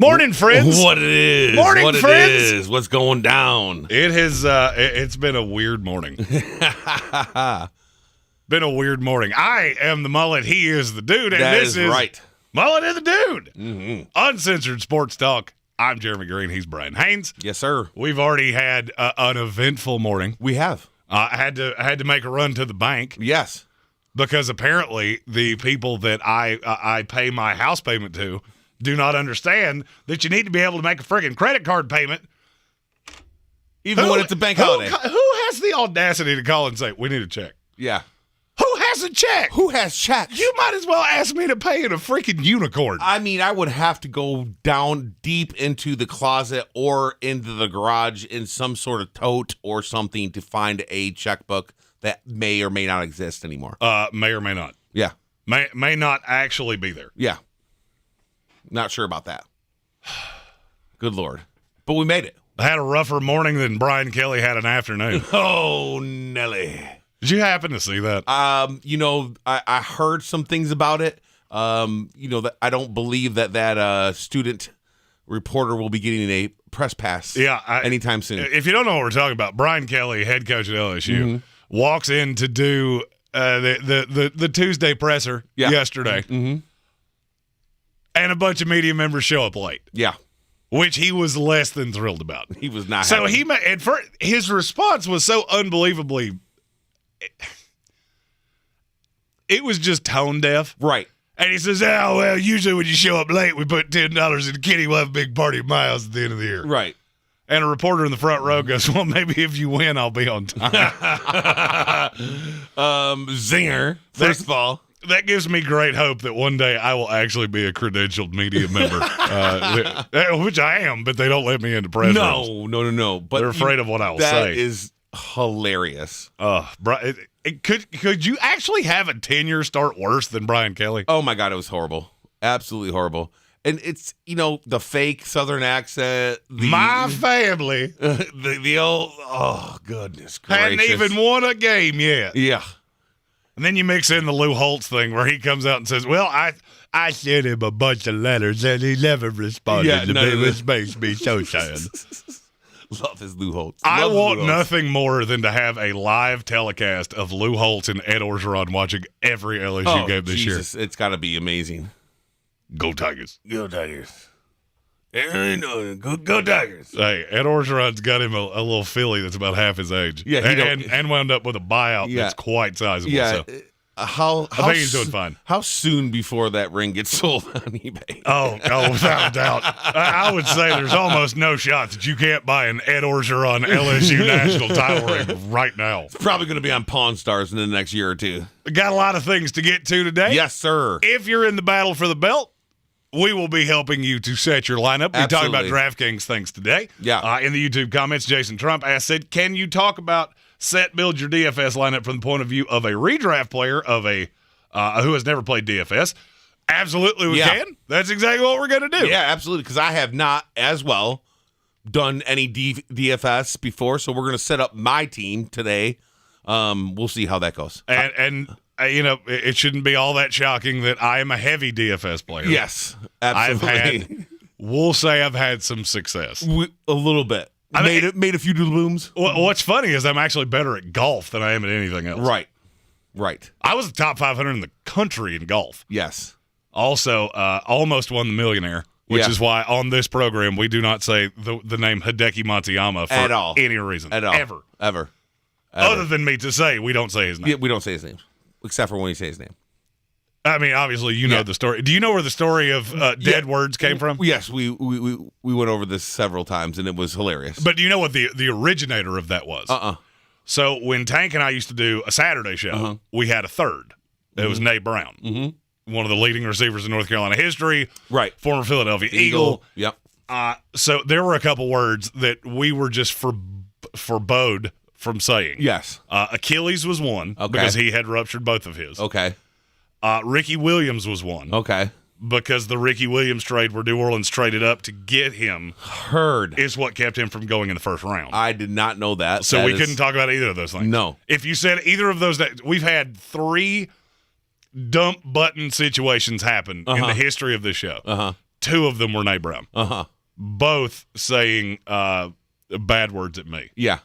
Morning, friends. What it is. Morning, what friends. It is. What's going down? It has. It's been a weird morning. Been a weird morning. I am the Mullet. He is the dude, and That this is right. Mullet and the Dude. Mm-hmm. Uncensored Sports Talk. I'm Jeremy Greene. He's Brian Haynes. Yes, sir. We've already had an eventful morning. We have. I had to make a run to the bank. Yes. Because apparently the people that I pay my house payment to do not understand that you need to be able to make a friggin' credit card payment. Even when it's a bank holiday. Who has the audacity to call and say, we need a check? Yeah. Who has a check? Who has checks? You might as well ask me to pay in a freaking unicorn. I mean, I would have to go down deep into the closet or into the garage in some sort of tote or something to find a checkbook that may or may not exist anymore. May or may not. Yeah. May not actually be there. Yeah. Not sure about that. Good Lord. But we made it. I had a rougher morning than Brian Kelly had an afternoon. Oh, Nelly. Did you happen to see that? I heard some things about it. That I don't believe that student reporter will be getting a press pass anytime soon. If you don't know what we're talking about, Brian Kelly, head coach at LSU, walks in to do the Tuesday presser yesterday. Mm-hmm. And a bunch of media members show up late. Yeah. Which he was less than thrilled about. He was not so happy. His response was so unbelievably it was just tone deaf. Right. And he says, oh, well, usually when you show up late, we put $10 in the kitty. We'll have a big party at my house at the end of the year. Right. And a reporter in the front row goes, well, maybe if you win, I'll be on time. Zinger, first of all. That gives me great hope that one day I will actually be a credentialed media member, which I am, but they don't let me into press rooms. No. But they're afraid of what I will say. That is hilarious. Could you actually have a tenure start worse than Brian Kelly? Oh, my God, it was horrible. Absolutely horrible. And it's, the fake Southern accent. My family. The old, oh, goodness gracious. Hadn't even won a game yet. Yeah. And then you mix in the Lou Holtz thing where he comes out and says, well, I sent him a bunch of letters and he never responded to me, which makes me so sad. Love his Lou Holtz. I want nothing more than to have a live telecast of Lou Holtz and Ed Orgeron watching every LSU game this year. It's got to be amazing. Go Tigers. Go Tigers. Go Tigers. Hey, Ed Orgeron's got him a little filly that's about half his age. Yeah, and wound up with a buyout that's quite sizable. Yeah. So. I think he's doing fine. How soon before that ring gets sold on eBay? Oh, without a doubt. I would say there's almost no shot that you can't buy an Ed Orgeron LSU national title ring right now. It's probably going to be on Pawn Stars in the next year or two. We got a lot of things to get to today. Yes, sir. If you're in the battle for the belt, we will be helping you to set your lineup. We talked about DraftKings things today. Yeah. In the YouTube comments, Jason Trump said, can you talk about build your DFS lineup from the point of view of a redraft player of a who has never played DFS? Absolutely, we can. That's exactly what we're going to do. Yeah, absolutely, because I have not as well done any DFS before, so we're going to set up my team today. We'll see how that goes. And it shouldn't be all that shocking that I am a heavy DFS player. Yes, absolutely. We'll say I've had some success. A little bit. I made a few doodle booms. What's funny is I'm actually better at golf than I am at anything else. Right. I was the top 500 in the country in golf. Yes. Also, almost won the Millionaire, which is why on this program we do not say the name Hideki Matsuyama for at all. Any reason. At all. Ever. Other than me to say we don't say his name. Yeah, we don't say his name, except for when we say his name. I mean, obviously, you know the story. Do you know where the story of dead words came from? Yes, we went over this several times, and it was hilarious. But do you know what the originator of that was? So when Tank and I used to do a Saturday show, we had a third. It was Nate Brown, one of the leading receivers in North Carolina history, former Philadelphia Eagle. Yep. So there were a couple words that we were just forbode from saying. Yes. Achilles was one because he had ruptured both of his. Okay. Ricky Williams was one. Okay. because the Ricky Williams trade where New Orleans traded up to get him is what kept him from going in the first round. I did not know that. So we couldn't talk about either of those things. No. If you said either of those, we've had 3 dump button situations happen in the history of this show. 2 of them were Nate Brown. Both saying bad words at me. Yeah.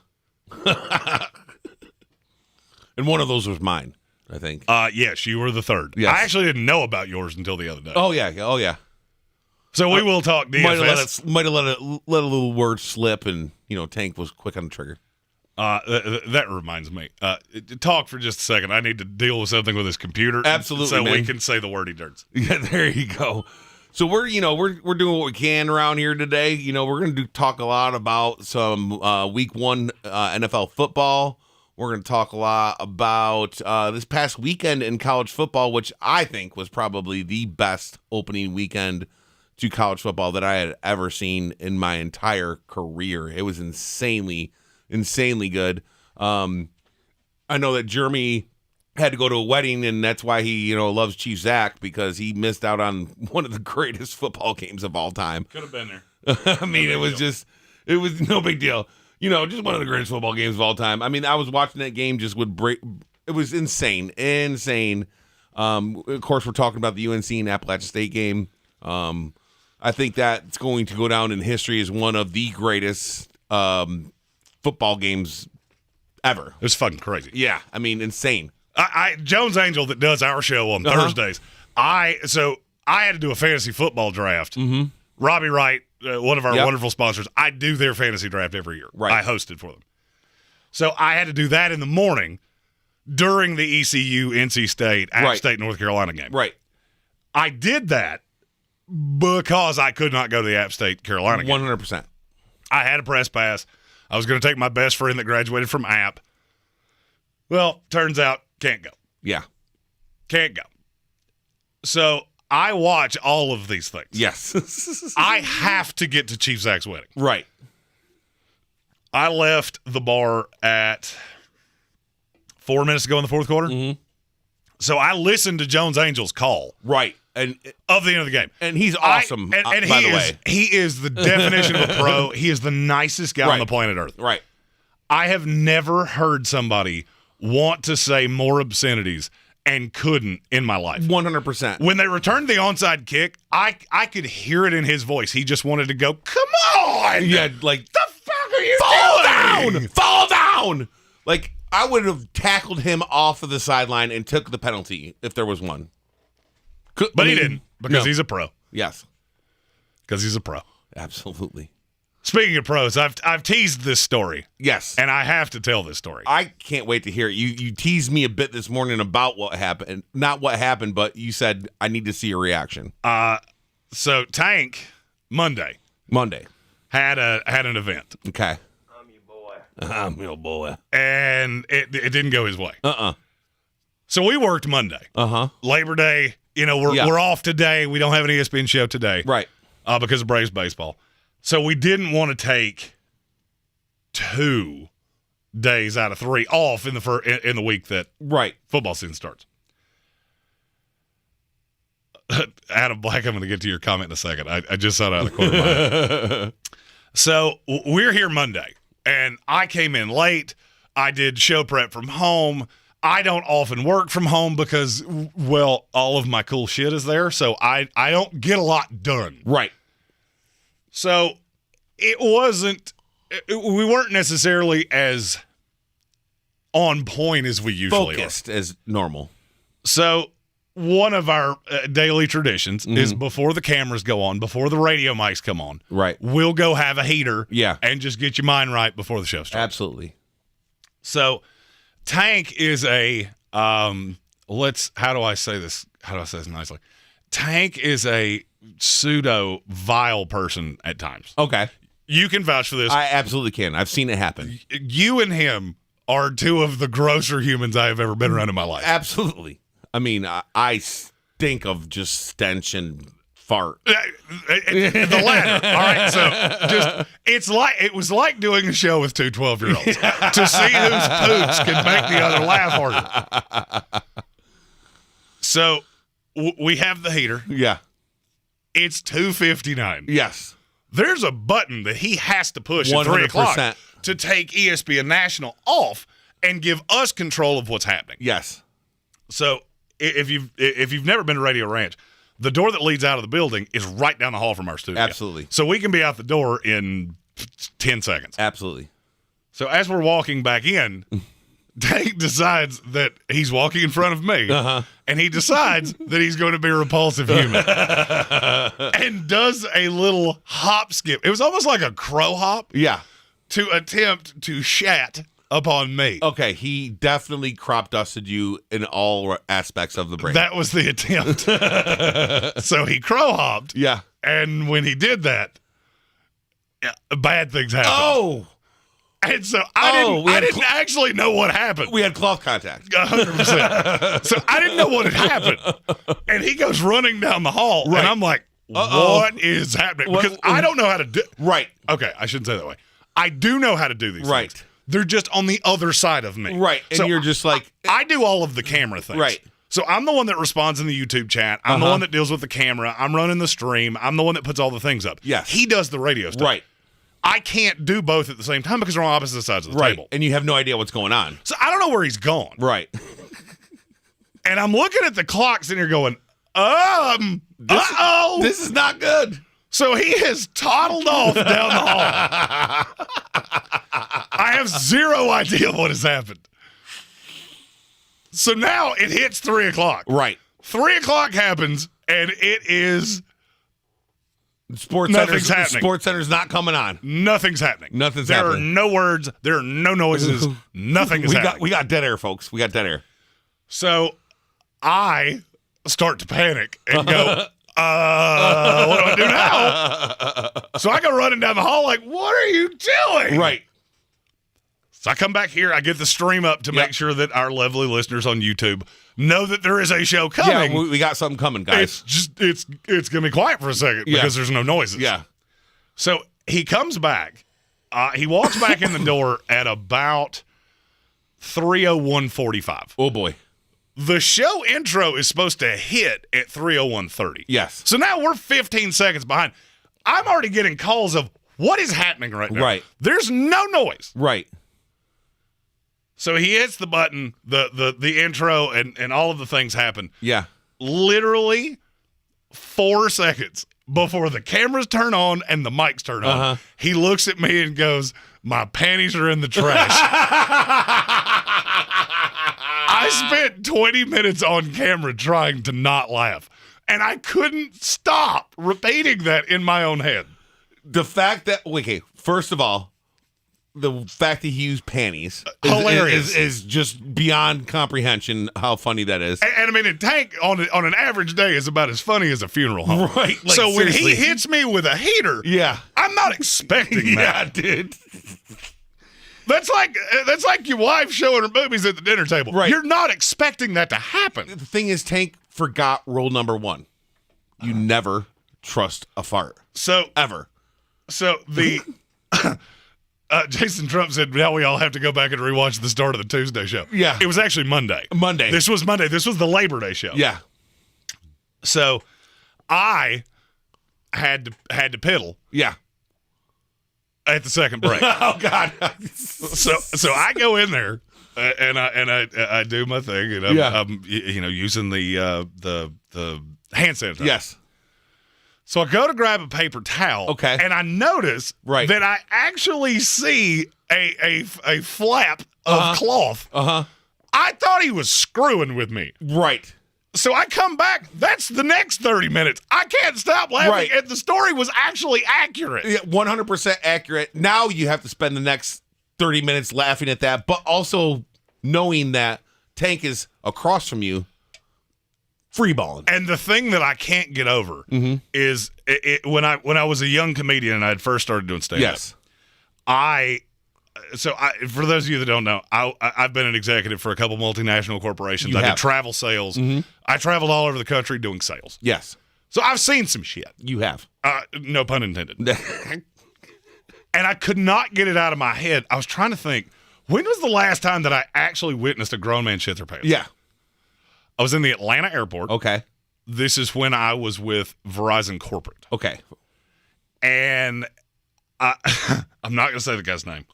And one of those was mine, I think. Yes, you were the third. Yes. I actually didn't know about yours until the other day. Oh yeah. So we will talk DFS. Might have let a little word slip, and Tank was quick on the trigger. That reminds me. Talk for just a second. I need to deal with something with his computer. Absolutely, so man. we can say the word he dirts. Yeah, there you go. So we're doing what we can around here today. We're going to talk a lot about some week 1 NFL football. We're going to talk a lot about this past weekend in college football, which I think was probably the best opening weekend to college football that I had ever seen in my entire career. It was insanely good. I know that Jeremy had to go to a wedding, and that's why he, loves Chief Zach, because he missed out on one of the greatest football games of all time. Could have been there. I mean, it was no big deal. Just one of the greatest football games of all time. I mean, I was watching that game just would break. It was insane. Of course, we're talking about the UNC and Appalachian State game. I think that's going to go down in history as one of the greatest football games ever. It was fucking crazy. Yeah, I mean, insane. Jones Angel that does our show on Thursdays. I had to do a fantasy football draft. Robbie Wright, one of our wonderful sponsors, I do their fantasy draft every year. Right. I hosted for them. So I had to do that in the morning during the ECU, NC State, App State, North Carolina game. Right. I did that because I could not go to the App State, Carolina game. 100%. I had a press pass. I was going to take my best friend that graduated from App. Well, turns out, can't go. Yeah. Can't go. So I watch all of these things. Yes. I have to get to Chief Zach's wedding. Right. I left the bar at 4 minutes to go in the fourth quarter. So I listened to Jones Angel's call. Right. And of the end of the game. And he's awesome, by the way. He is the definition of a pro. He is the nicest guy on the planet Earth. Right. I have never heard somebody want to say more obscenities and couldn't in my life. 100%. When they returned the onside kick, I could hear it in his voice. He just wanted to go, come on! Yeah, like, the fuck are you doing? Fall down! Like, I would have tackled him off of the sideline and took the penalty if there was one. But he didn't, because he's a pro. Yes. Because he's a pro. Absolutely. Speaking of pros, I've teased this story. Yes. And I have to tell this story. I can't wait to hear it. You teased me a bit this morning about what happened. Not what happened, but you said I need to see a reaction. So Tank, Monday, had an event. Okay. I'm your boy. And it didn't go his way. So we worked Monday. Labor Day, we're off today. We don't have an ESPN show today. Right. Because of Braves baseball. So we didn't want to take 2 days out of 3 off in the week that football season starts. Adam Black, I'm going to get to your comment in a second. I just saw it out of the corner of my eye. So we're here Monday, and I came in late. I did show prep from home. I don't often work from home because, well, all of my cool shit is there, so I don't get a lot done. Right. So we weren't necessarily as on point as we usually focused as normal. So one of our daily traditions is before the cameras go on, before the radio mics come on, we'll go have a heater and just get your mind right before the show starts. Absolutely. So Tank is a how do I say this nicely? Tank is a pseudo vile person at times. Okay. You can vouch for this. I absolutely can. I've seen it happen. You and him are 2 of the grosser humans I have ever been around in my life. Absolutely. I mean, I stink of just stench and fart. The latter. All right. So it was like doing a show with 2 12-year-olds to see whose poops can make the other laugh harder. So we have the heater. Yeah. It's 2:59. Yes. There's a button that he has to push at 100%. 3 o'clock to take ESPN National off and give us control of what's happening. Yes. So if you've never been to Radio Ranch, the door that leads out of the building is right down the hall from our studio. Absolutely. So we can be out the door in 10 seconds. Absolutely. So as we're walking back in, Tank decides that he's walking in front of me, and he decides that he's going to be a repulsive human and does a little hop skip. It was almost like a crow hop. Yeah. To attempt to shat upon me. Okay, he definitely crop dusted you in all aspects of the brain. That was the attempt. So he crow hopped. Yeah. And when he did that, bad things happened. Oh. And so I didn't actually know what happened. We had cloth contact. 100%. So I didn't know what had happened. And he goes running down the hall. Right. And I'm like, what is happening? Because I don't know how to do it. Right. Okay, I shouldn't say it that way. I do know how to do these Right. things. They're just on the other side of me. Right. And so you're just like... I do all of the camera things. Right. So I'm the one that responds in the YouTube chat. I'm the one that deals with the camera. I'm running the stream. I'm the one that puts all the things up. Yes. He does the radio stuff. Right. I can't do both at the same time because we're on opposite sides of the table. And you have no idea what's going on. So I don't know where he's gone. Right. And I'm looking at the clocks and you're going, This is not good. So he has toddled off down the hall. I have zero idea what has happened. So now it hits 3 o'clock. Right. 3 o'clock happens, and it is Nothing's happening. Sports Center's not coming on. Nothing's happening. Nothing's there happening. There are no words. There are no noises. Nothing is happening. We got dead air, folks. We got dead air. So I start to panic and go, what do I do now? So I go running down the hall like, what are you doing? Right. So I come back here. I get the stream up to make sure that our lovely listeners on YouTube know that there is a show coming. Yeah, we got something coming, guys. It's going to be quiet for a second because there's no noises. Yeah. So he comes back. He walks back in the door at about 3:01:45. Oh, boy. The show intro is supposed to hit at 3:01:30. Yes. So now we're 15 seconds behind. I'm already getting calls of what is happening right now. Right. There's no noise. Right. So he hits the button, the intro, and all of the things happen. Yeah. Literally 4 seconds before the cameras turn on and the mics turn on, he looks at me and goes, my panties are in the trash. I spent 20 minutes on camera trying to not laugh, and I couldn't stop repeating that in my own head. The fact that, okay, first of all, the fact that he used panties is just beyond comprehension how funny that is. And I mean, a tank on an average day is about as funny as a funeral home. Right. Like, so when seriously. he hits me with a heater, I'm not expecting that. Dude. That's like your wife showing her boobies at the dinner table. Right. You're not expecting that to happen. The thing is, Tank forgot rule number 1. You never trust a fart. So ever. So the Jason Trump said, now we all have to go back and rewatch the start of the Tuesday show. Yeah. It was actually Monday. This was Monday. This was the Labor Day show. Yeah. So I had to piddle. Yeah. At the second break. Oh God. So I go in there and I do my thing and I'm using the hand sanitizer. Yes. So I go to grab a paper towel. Okay. And I notice that I actually see a flap of cloth. I thought he was screwing with me. Right. So I come back. That's the next 30 minutes. I can't stop laughing. Right. And the story was actually accurate. Yeah, 100% accurate. Now you have to spend the next 30 minutes laughing at that, but also knowing that Tank is across from you, freeballing. And the thing that I can't get over is when I was a young comedian and I had first started doing stand-up. Yes. For those of you that don't know, I've been an executive for a couple multinational corporations. I did travel sales. I traveled all over the country doing sales. Yes. So I've seen some shit. You have. No pun intended. And I could not get it out of my head. I was trying to think, when was the last time that I actually witnessed a grown man shit their pants? Yeah. I was in the Atlanta airport. Okay. This is when I was with Verizon Corporate. Okay. And I'm not going to say the guy's name.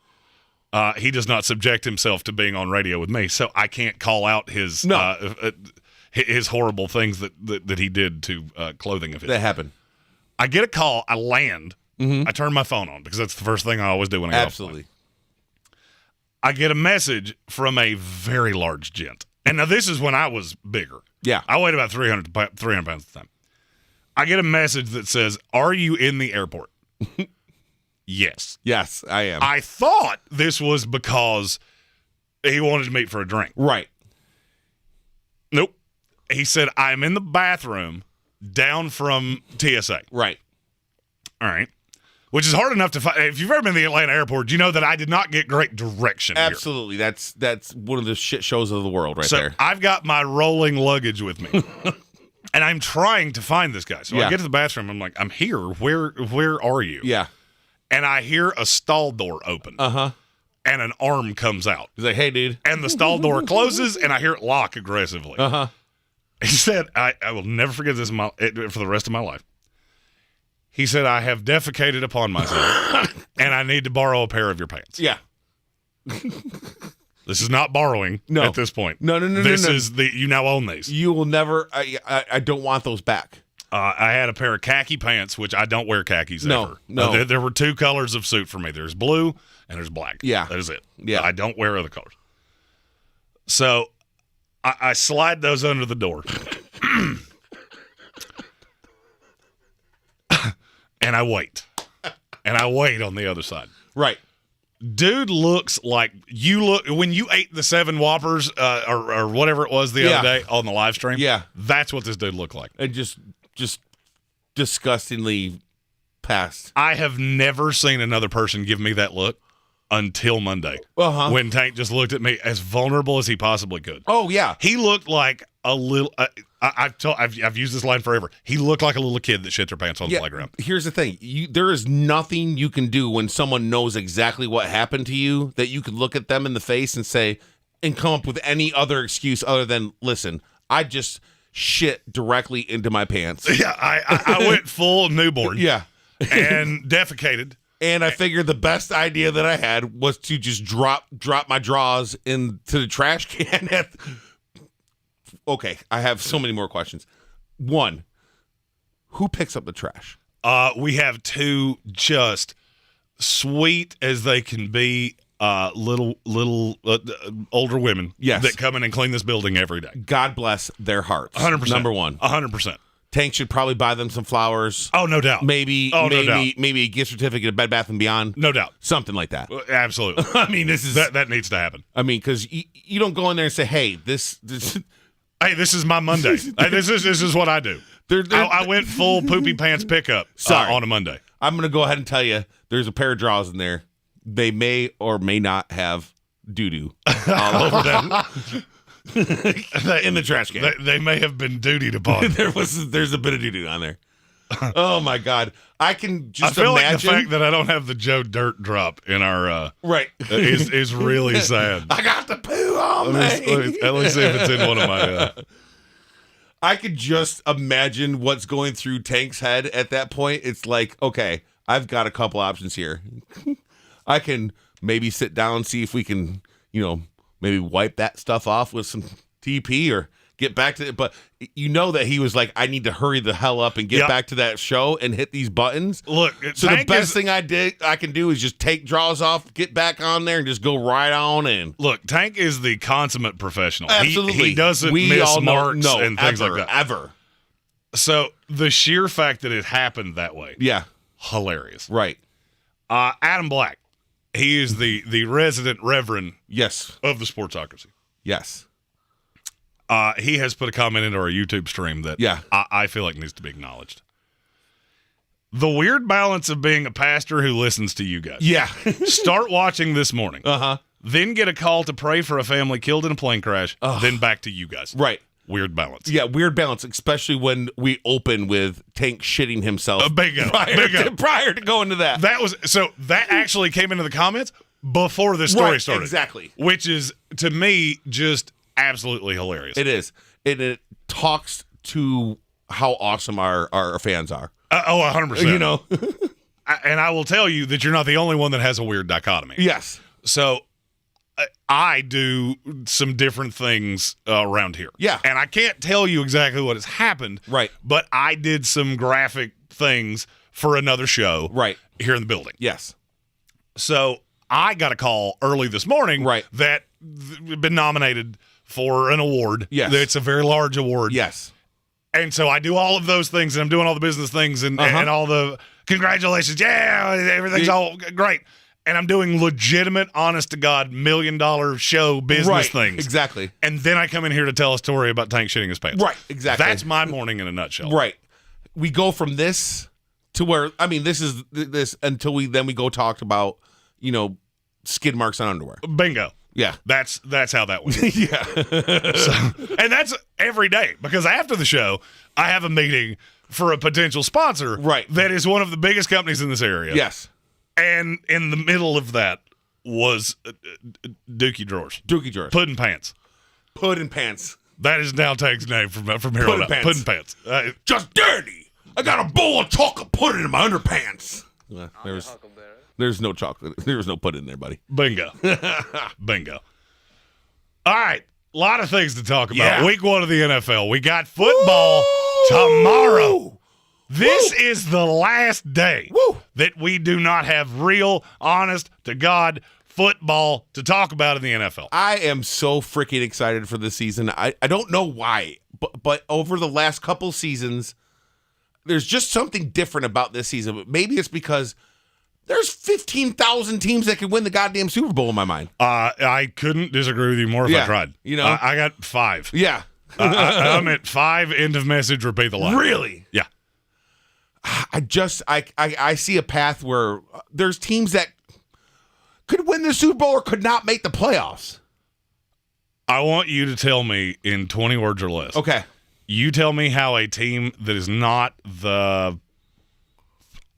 He does not subject himself to being on radio with me, so I can't call out his horrible things that he did to clothing of his. That happened. I get a call. I land. I turn my phone on because that's the first thing I always do when I get off the plane. I get a message from a very large gent. And now this is when I was bigger. Yeah. I weighed about 300 pounds at the time. I get a message that says, "Are you in the airport?" Yes. Yes, I am. I thought this was because he wanted to meet for a drink. Right. Nope. He said, "I'm in the bathroom down from TSA." Right. All right. Which is hard enough to find. If you've ever been to the Atlanta airport, you know that I did not get great direction Absolutely. here. That's one of the shit shows of the world right there. So I've got my rolling luggage with me. And I'm trying to find this guy. So I get to the bathroom. I'm like, "I'm here. Where are you?" Yeah. And I hear a stall door open. Uh-huh. And an arm comes out. He's like, "Hey, dude." And the stall door closes, and I hear it lock aggressively. Uh-huh. He said, I will never forget this for the rest of my life. He said, "I have defecated upon myself, and I need to borrow a pair of your pants." Yeah. This is not borrowing at this point. No. This is you now own these. You will never, I don't want those back. I had a pair of khaki pants, which I don't wear khakis ever. No. There were two colors of suit for me. There's blue and there's black. Yeah. That is it. Yeah. I don't wear other colors. So I slide those under the door. And I wait. And I wait on the other side. Right. Dude looks like when you ate the 7 Whoppers or whatever it was the other day on the live stream. Yeah. That's what this dude looked like. And just disgustingly past. I have never seen another person give me that look until Monday. Uh-huh. When Tank just looked at me as vulnerable as he possibly could. Oh, yeah. He looked like a little I've used this line forever. He looked like a little kid that shit their pants on the playground. Here's the thing. There is nothing you can do when someone knows exactly what happened to you that you can look at them in the face and come up with any other excuse other than, "Listen, I just shit directly into my pants." Yeah, I went full newborn. Yeah. And defecated. And I figured the best idea that I had was to just drop my drawers into the trash can. Okay, I have so many more questions. One, who picks up the trash? We have 2 just sweet as they can be little older women that come in and clean this building every day. God bless their hearts. 100%. Number one. 100%. Tank should probably buy them some flowers. Oh, no doubt. Maybe a gift certificate of Bed Bath & Beyond. No doubt. Something like that. Absolutely. I mean, this is that needs to happen. I mean, because you don't go in there and say, "Hey, this Hey, this is my Monday. This is what I do." I went full poopy pants pickup on a Monday. I'm going to go ahead and tell you, there's a pair of drawers in there. They may or may not have doo-doo all over them. In the trash can. They may have been dutied upon. There's a bit of doo-doo on there. Oh my God. I can just I feel imagine. like the fact that I don't have the Joe Dirt drop in our right is really sad. I got the poo on me. Let me see if it's in one of my I could just imagine what's going through Tank's head at that point. It's like, okay, I've got a couple options here. I can maybe sit down, see if we can, maybe wipe that stuff off with some TP or get back to it. But you know that he was like, I need to hurry the hell up and get back to that show and hit these buttons. Look, so the best thing I can do is just take draws off, get back on there, and just go right on in. Look, Tank is the consummate professional. Absolutely. He doesn't miss marks and things like that. Ever. So the sheer fact that it happened that way. Yeah. Hilarious. Right. Adam Black. He is the resident reverend of the Sportsocracy. Yes. He has put a comment into our YouTube stream that I feel like needs to be acknowledged. The weird balance of being a pastor who listens to you guys. Yeah. Start watching this morning. Uh-huh. Then get a call to pray for a family killed in a plane crash. Then back to you guys. Right. Weird balance. Yeah, weird balance, especially when we open with Tank shitting himself. Bingo. Prior to going to that. That actually came into the comments before this story started. Exactly. Which is, to me, just absolutely hilarious. It is. It talks to how awesome our fans are. 100%. You know? And I will tell you that you're not the only one that has a weird dichotomy. Yes. So I do some different things around here. Yeah. And I can't tell you exactly what has happened. Right. But I did some graphic things for another show. Right. Here in the building. Yes. So I got a call early this morning. Right. That been nominated for an award. Yes. It's a very large award. Yes. And so I do all of those things, and I'm doing all the business things and all the congratulations. Yeah, everything's all great. And I'm doing legitimate, honest-to-God, $1 million show business things. Exactly. And then I come in here to tell a story about Tank shitting his pants. Right, exactly. That's my morning in a nutshell. Right. We go from this to where, I mean, this is this until we go talk about, skid marks on underwear. Bingo. Yeah. That's how that went. Yeah. And that's every day, because after the show, I have a meeting for a potential sponsor. Right. That is one of the biggest companies in this area. Yes. And in the middle of that was Dookie Drawers. Dookie Drawers. Puddin' Pants. Puddin' Pants. That is now Tank's name from here on out. Puddin' Pants. Just dirty. I got a bowl of chocolate pudding in my underpants. There's no chocolate. There's no pudding in there, buddy. Bingo. Bingo. All right. A lot of things to talk about. Yeah. Week 1 of the NFL. We got football tomorrow. This is the last day that we do not have real, honest-to-God football to talk about in the NFL. I am so freaking excited for this season. I don't know why, but over the last couple seasons, there's just something different about this season. But maybe it's because there's 15,000 teams that could win the goddamn Super Bowl in my mind. I couldn't disagree with you more if I tried. I got 5. Yeah. I'm at 5, end of message, repeat the line. Really? Yeah. I see a path where there's teams that could win the Super Bowl or could not make the playoffs. I want you to tell me in 20 words or less. Okay. You tell me how a team that is not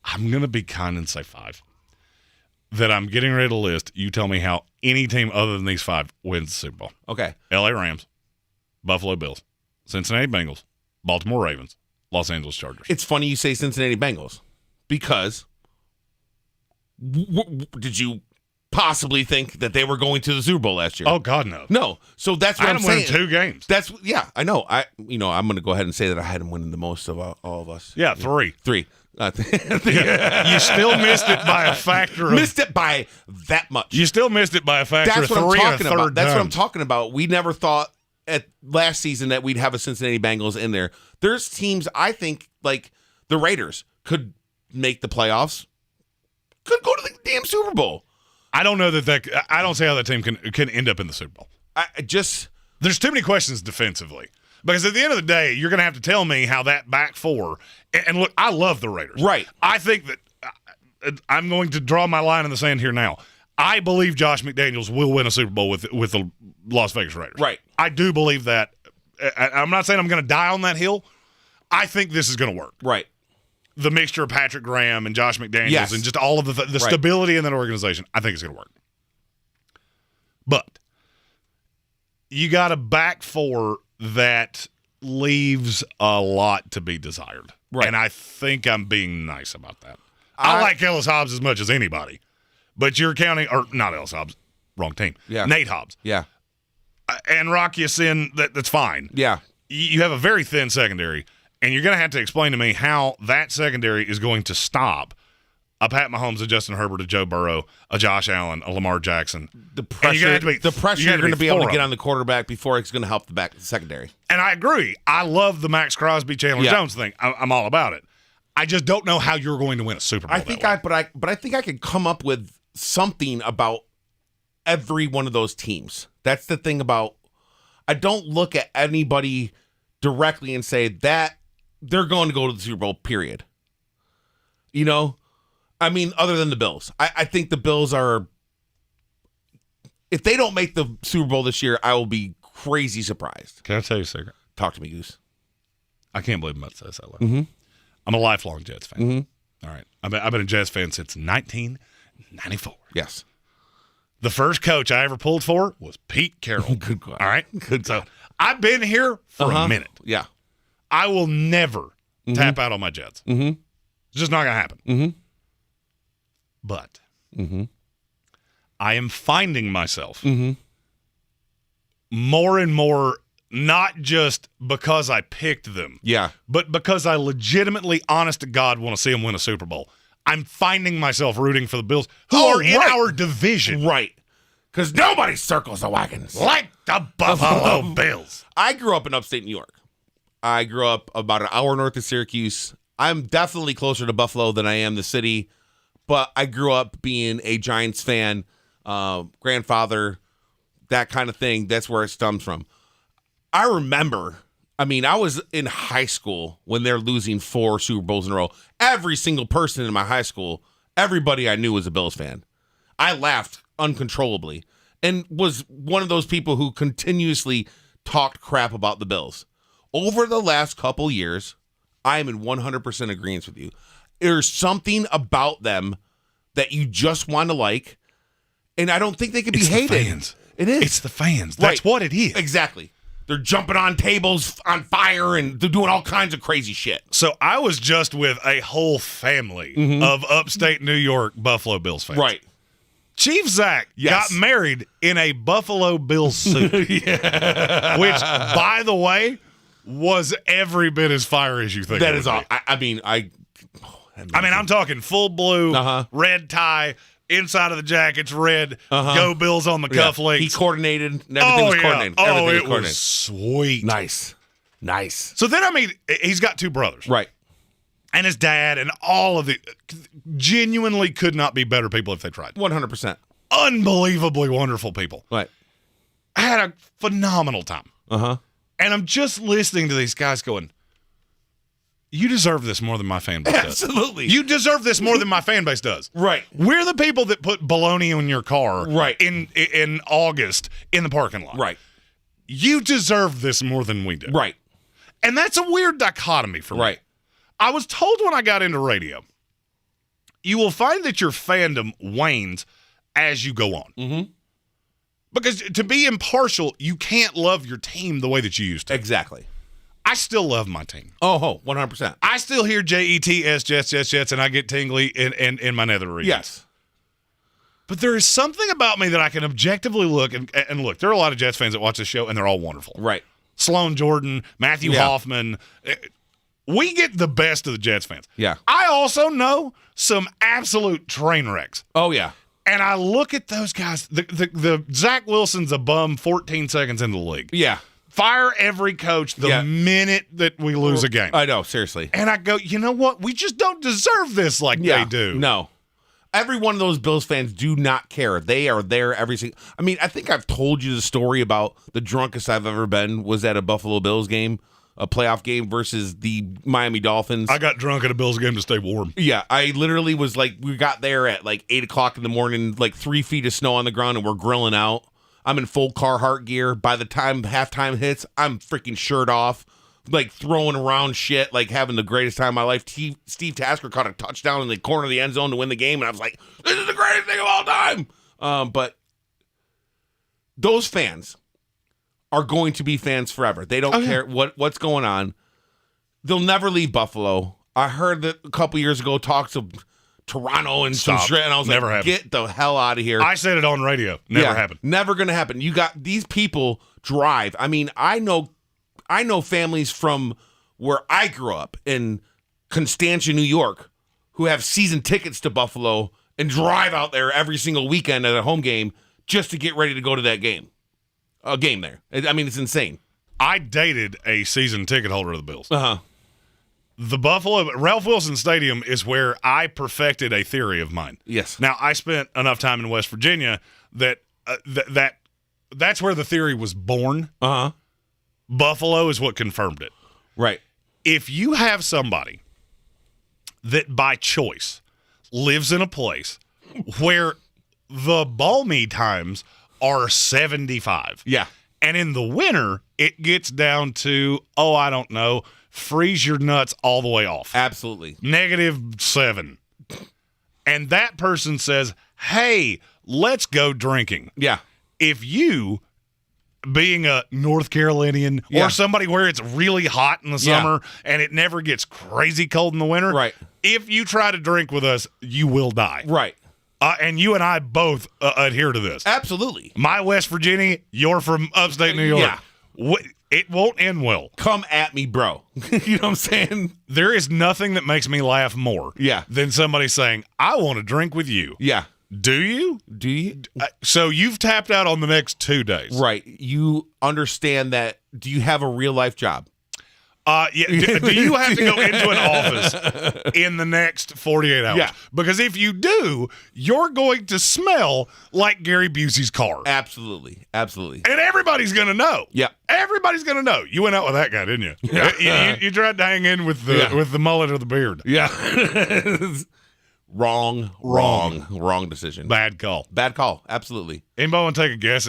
I'm going to be kind and say 5, that I'm getting ready to list. You tell me how any team other than these 5 wins the Super Bowl. Okay. LA Rams, Buffalo Bills, Cincinnati Bengals, Baltimore Ravens, Los Angeles Chargers. It's funny you say Cincinnati Bengals because did you possibly think that they were going to the Super Bowl last year? Oh, God, no. No. So that's what I I'm had saying. them winning 2 games. I know. I'm going to go ahead and say that I had them winning the most of all of us. Yeah, 3. 3. You still missed it by a factor of... Missed it by that much. You still missed it by a factor That's of what 3 I'm and a talking third about. That's what I'm times. talking about. We never thought at last season that we'd have a Cincinnati Bengals in there. There's teams I think like the Raiders could make the playoffs, could go to the damn Super Bowl. I don't know that I don't see how that team can end up in the Super Bowl. There's too many questions defensively. Because at the end of the day, you're going to have to tell me how that back four. And look, I love the Raiders. Right. I think that I'm going to draw my line in the sand here now. I believe Josh McDaniels will win a Super Bowl with the Las Vegas Raiders. Right. I do believe that. I'm not saying I'm going to die on that hill. I think this is going to work. Right. The mixture of Patrick Graham and Josh McDaniels Yes. and just all of the stability in that organization, I think it's going to work. But you got a back four that leaves a lot to be desired. Right. And I think I'm being nice about that. I like Ellis Hobbs as much as anybody, but you're counting, or not Ellis Hobbs, wrong team. Yeah. Nate Hobbs. Yeah. And Rock Ya-Sin, that's fine. Yeah. You have a very thin secondary, and you're going to have to explain to me how that secondary is going to stop a Pat Mahomes, a Justin Herbert, a Joe Burrow, a Josh Allen, a Lamar Jackson. The pressure you're going to be able to get on the quarterback before it's going to help the secondary. And I agree. I love the Max Crosby, Chandler Jones thing. I'm all about it. I just don't know how you're going to win a Super Bowl. I think I think I could come up with something about every one of those teams. That's the thing about. I don't look at anybody directly and say that they're going to go to the Super Bowl. Period. You know, I mean, other than the Bills, I think the Bills are. If they don't make the Super Bowl this year, I will be crazy surprised. Can I tell you a secret? Talk to me, Goose. I can't believe I'm about to say this out loud. Mm-hmm. I'm a lifelong Jets fan. Mm-hmm. All right. I've been a Jets fan since 1994. Yes. The first coach I ever pulled for was Pete Carroll. Good call. All right? Good. So I've been here for a minute. Yeah. I will never tap out on my Jets. It's just not going to happen. But I am finding myself more and more, not just because I picked them, but because I legitimately, honest to God, want to see them win a Super Bowl. I'm finding myself rooting for the Bills, who are in our division. Right. Because nobody circles the wagons. Like the Buffalo Bills. I grew up in upstate New York. I grew up about an hour north of Syracuse. I'm definitely closer to Buffalo than I am the city, but I grew up being a Giants fan, grandfather, that kind of thing. That's where it stems from. I remember, I was in high school when they're losing 4 Super Bowls in a row. Every single person in my high school, everybody I knew was a Bills fan. I laughed uncontrollably and was one of those people who continuously talked crap about the Bills. Over the last couple years, I am in 100% agreement with you. There's something about them that you just want to like, and I don't think they can be hated. The fans. It is. It's the fans. That's what it is. Exactly. They're jumping on tables on fire, and they're doing all kinds of crazy shit. So I was just with a whole family of upstate New York Buffalo Bills fans. Right. Chief Zach got married in a Buffalo Bills suit, which, by the way, was every bit as fire as you think. That is all. I'm talking full blue, red tie. Inside of the jacket's red. Go Bills on the cufflinks. He coordinated. And everything was coordinated. It was sweet. Nice. So then, he's got 2 brothers. Right. And his dad and all of the genuinely could not be better people if they tried. 100%. Unbelievably wonderful people. Right. I had a phenomenal time. And I'm just listening to these guys going, you deserve this more than my fan base does. Absolutely. You deserve this more than my fan base does. Right. We're the people that put bologna in your car in August in the parking lot. Right. You deserve this more than we do. Right. And that's a weird dichotomy for me. Right. I was told when I got into radio, you will find that your fandom wanes as you go on. Because to be impartial, you can't love your team the way that you used to. Exactly. I still love my team. 100%. I still hear Jets, Jets, and I get tingly in my nether regions. Yes. But there is something about me that I can objectively look, and look, there are a lot of Jets fans that watch this show, and they're all wonderful. Right. Sloan Jordan, Matthew Hoffman. We get the best of the Jets fans. Yeah. I also know some absolute train wrecks. Oh, yeah. And I look at those guys. The Zach Wilson's a bum 14 seconds into the league. Yeah. Fire every coach the minute that we lose a game. I know, seriously. And I go, you know what? We just don't deserve this like they do. No. Every one of those Bills fans do not care. They are there every single... I think I've told you the story about the drunkest I've ever been was at a Buffalo Bills game, a playoff game versus the Miami Dolphins. I got drunk at a Bills game to stay warm. Yeah, I literally was we got there at 8 o'clock in the morning, 3 feet of snow on the ground, and we're grilling out. I'm in full Carhartt gear. By the time halftime hits, I'm freaking shirt off, throwing around shit, having the greatest time of my life. Steve Tasker caught a touchdown in the corner of the end zone to win the game, and I was like, this is the greatest thing of all time. But those fans are going to be fans forever. They don't care what's going on. They'll never leave Buffalo. I heard that a couple years ago talks of Toronto and some shit, and I was never like, happened. get the hell out of here. I said it on radio. Never happened. Never going to happen. You got these people drive. I know families from where I grew up in Constantia, New York, who have season tickets to Buffalo and drive out there every single weekend at a home game just to get ready to go to that game. A game there. It's insane. I dated a season ticket holder of the Bills. Uh-huh. Ralph Wilson Stadium is where I perfected a theory of mine. Yes. Now, I spent enough time in West Virginia that that's where the theory was born. Uh-huh. Buffalo is what confirmed it. Right. If you have somebody that by choice lives in a place where the balmy times are 75. Yeah. And in the winter, it gets down to, I don't know, freeze your nuts all the way off. Absolutely. -7. And that person says, hey, let's go drinking. Yeah. If you being a North Carolinian or somebody where it's really hot in the summer and it never gets crazy cold in the winter, right? If you try to drink with us, you will die. Right. And you and I both adhere to this. Absolutely. My West Virginia, you're from upstate New York. Yeah. It won't end well. Come at me, bro. You know what I'm saying? There is nothing that makes me laugh more than somebody saying, I want to drink with you. Yeah. Do you? Do you? So you've tapped out on the next 2 days. Right. You understand that. Do you have a real life job? Yeah. Do you have to go into an office in the next 48 hours? Yeah. Because if you do, you're going to smell like Gary Busey's car. Absolutely. Absolutely. And everybody's going to know. Yeah. Everybody's going to know. You went out with that guy, didn't you? Yeah. You tried to hang in with the mullet or the beard. Yeah. Wrong decision. Bad call. Absolutely. Anybody want to take a guess?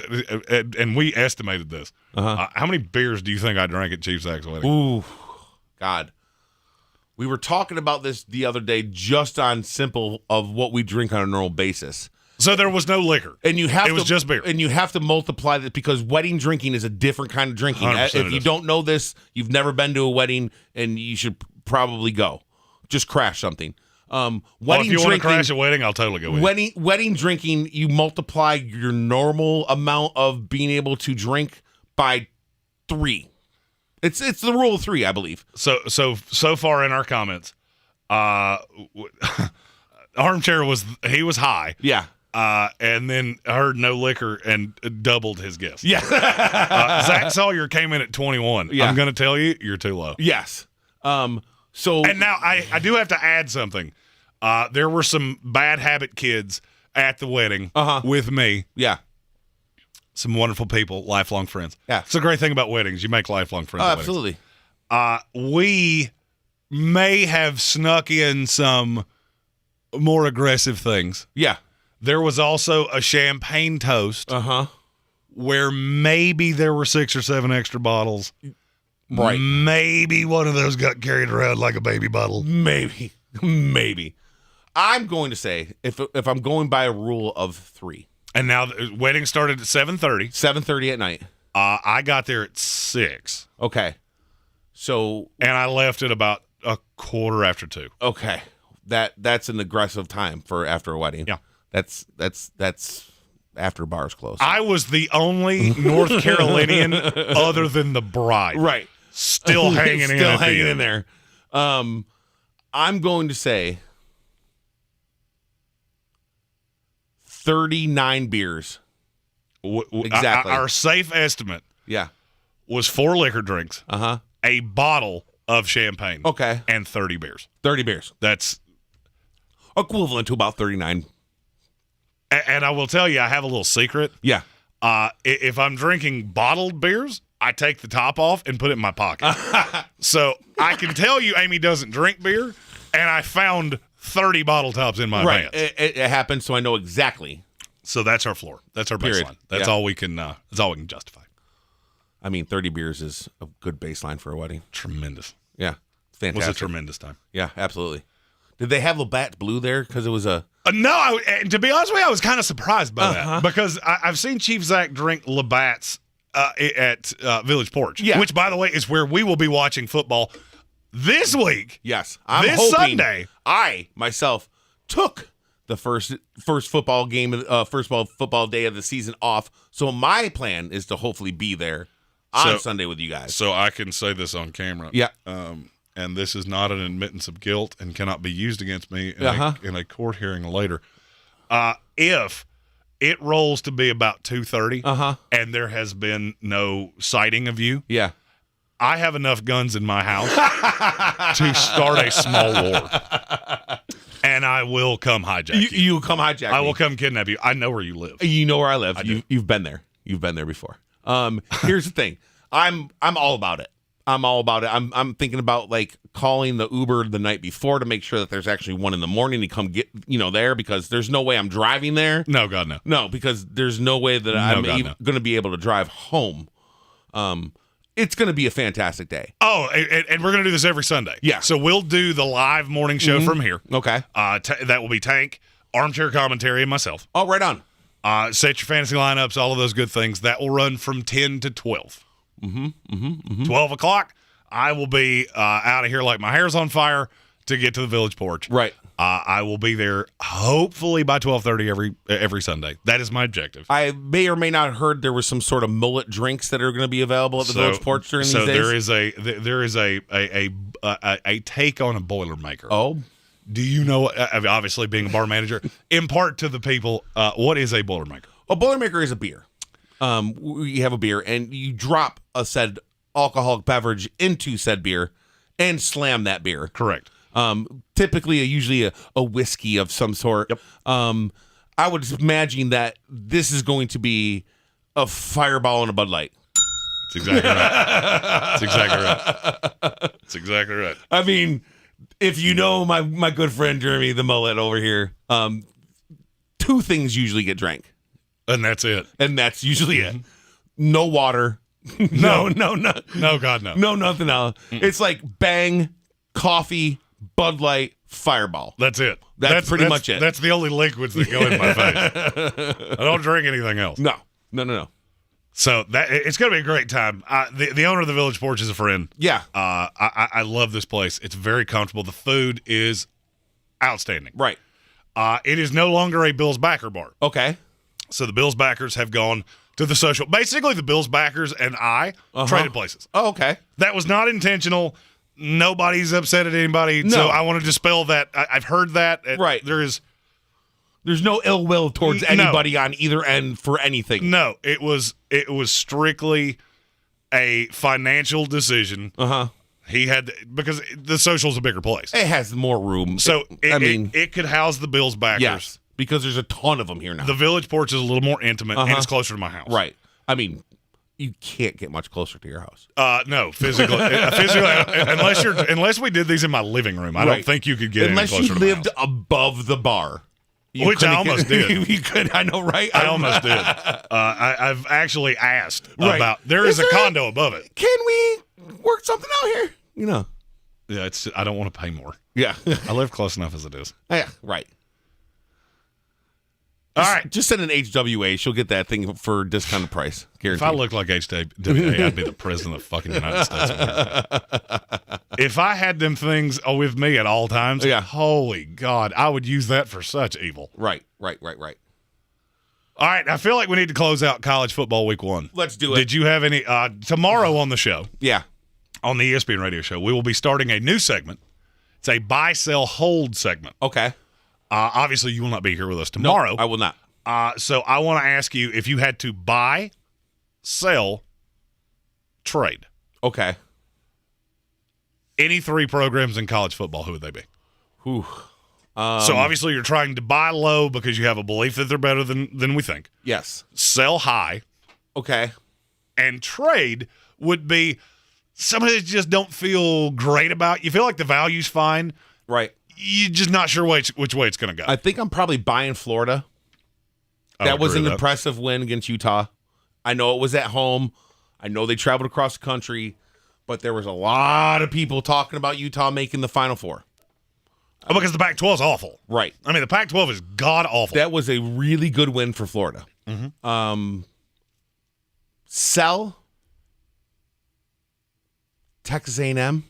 And we estimated this. How many beers do you think I drank at Chief Zach's wedding? Ooh, God. We were talking about this the other day just on simple of what we drink on a normal basis. So there was no liquor. And it was just beer. And you have to multiply that because wedding drinking is a different kind of drinking. If you don't know this, you've never been to a wedding, and you should probably go. Just crash something. If you want to crash a wedding, I'll totally go with you. Wedding drinking, you multiply your normal amount of being able to drink by 3. It's the rule of 3, I believe. So far in our comments, Armchair was high. Yeah. And then heard no liquor and doubled his guess. Yeah. Zach Sawyer came in at 21. Yeah. I'm going to tell you, you're too low. Yes. And now I do have to add something. There were some bad habit kids at the wedding with me. Yeah. Some wonderful people, lifelong friends. Yeah. It's a great thing about weddings. You make lifelong friends. Absolutely. We may have snuck in some more aggressive things. Yeah. There was also a champagne toast where maybe there were 6 or 7 extra bottles. Right. Maybe one of those got carried around like a baby bottle. Maybe. I'm going to say, if I'm going by a rule of 3. And now the wedding started at 7:30. 7:30 at night. I got there at 6. Okay. So. And I left at about 2:15. Okay. That's an aggressive time for after a wedding. Yeah. That's after bars close. I was the only North Carolinian other than the bride. Right. Still hanging in there. I'm going to say 39 beers. Exactly. Our safe estimate was 4 liquor drinks, a bottle of champagne, and 30 beers. 30 beers. That's equivalent to about 39. And I will tell you, I have a little secret. Yeah. If I'm drinking bottled beers, I take the top off and put it in my pocket. So I can tell you Amy doesn't drink beer, and I found 30 bottle tops in my pants. It happened, so I know exactly. So that's our floor. That's our Period. baseline. That's all we can. That's all we can justify. I mean, 30 beers is a good baseline for a wedding. Tremendous. Yeah, it's fantastic. It was a tremendous time. Yeah, absolutely. Did they have Labatt Blue there? Because it was a... No, to be honest with you, I was kind of surprised by that. Because I've seen Chief Zach drink Labatt's at Village Porch. Yeah. Which, by the way, is where we will be watching football this week. Yes. I'm this hoping Sunday. I, myself, took the first football game, first football day of the season off. So my plan is to hopefully be there on Sunday with you guys. So I can say this on camera. Yeah. And this is not an admittance of guilt and cannot be used against me in a court hearing later. If it rolls to be about 2:30 and there has been no sighting of you, I have enough guns in my house to start a small war. And I will come hijack you. You will come hijack me. I will come kidnap you. I know where you live. You know where I live. You've been there. You've been there before. Here's the thing. I'm all about it. I'm thinking about like calling the Uber the night before to make sure that there's actually one in the morning to come get there, because there's no way I'm driving there. No, God, no. No, because there's no way that I'm going to be able to drive home. It's going to be a fantastic day. Oh, and we're going to do this every Sunday. Yeah. So we'll do the live morning show from here. Okay. That will be Tank, Armchair Commentary, and myself. Oh, right on. Set your fantasy lineups, all of those good things. That will run from 10 to 12. 12 o'clock, I will be out of here like my hair's on fire to get to the Village Porch. Right. I will be there hopefully by 12:30 every Sunday. That is my objective. I may or may not have heard there was some sort of mullet drinks that are going to be available at the Village Porch during these days. So there is a take on a Boilermaker. Oh. Do you know, obviously being a bar manager, impart to the people, what is a Boilermaker? A Boilermaker is a beer. You have a beer, and you drop a said alcoholic beverage into said beer and slam that beer. Correct. Typically, usually a whiskey of some sort. Yep. I would imagine that this is going to be a Fireball and a Bud Light. That's exactly right. That's exactly right. I mean, if you know my good friend Jeremy the Mullet over here, two things usually get drank. And that's it. And that's usually it. No water. No, God, no. No, nothing else. It's like bang, coffee, Bud Light, Fireball. That's it. That's pretty much it. That's the only liquids that go in my face. I don't drink anything else. No. So it's going to be a great time. The owner of the Village Porch is a friend. Yeah. I love this place. It's very comfortable. The food is outstanding. Right. It is no longer a Bills backer bar. Okay. So the Bills backers have gone to the social. Basically, the Bills backers and I traded places. Oh, okay. That was not intentional. Nobody's upset at anybody. No. So I want to dispel that. I've heard that. Right. There's no ill will towards anybody on either end for anything. No. It was strictly a financial decision. He had because the social's a bigger place. It has more room. So it could house the Bills backers. Yes, because there's a ton of them here now. The Village Porch is a little more intimate and it's closer to my house. Right. I mean, you can't get much closer to your house. No, physically, unless we did these in my living room, I don't think you could get unless any closer you to my lived house. above the bar. Which I almost did. You could, I know, right? I almost did. I've actually asked about. There is a condo above it. Can we work something out here? You know. Yeah, I don't want to pay more. Yeah, I live close enough as it is. Yeah, right. All right, just send an HWA. She'll get that thing for a discounted price. Guaranteed. If I looked like HWA, I'd be the president of the fucking United States of America. If I had them things with me at all times, holy God, I would use that for such evil. Right. All right, I feel like we need to close out college football week 1. Let's do it. Did you have any tomorrow on the show? Yeah. On the ESPN Radio Show, we will be starting a new segment. It's a buy, sell, hold segment. Okay. Obviously, you will not be here with us tomorrow. No, I will not. So I want to ask you if you had to buy, sell, trade. Okay. Any 3 programs in college football, who would they be? Whew. So obviously, you're trying to buy low because you have a belief that they're better than we think. Yes. Sell high. Okay. And trade would be somebody that you just don't feel great about. You feel like the value's fine. Right. You're just not sure which way it's going to go. I think I'm probably buying Florida. That was an impressive win against Utah. I know it was at home. I know they traveled across the country, but there was a lot of people talking about Utah making the Final Four. Because the Pac-12 is awful. Right. I mean, the Pac-12 is god-awful. That was a really good win for Florida. Sell Texas A&M.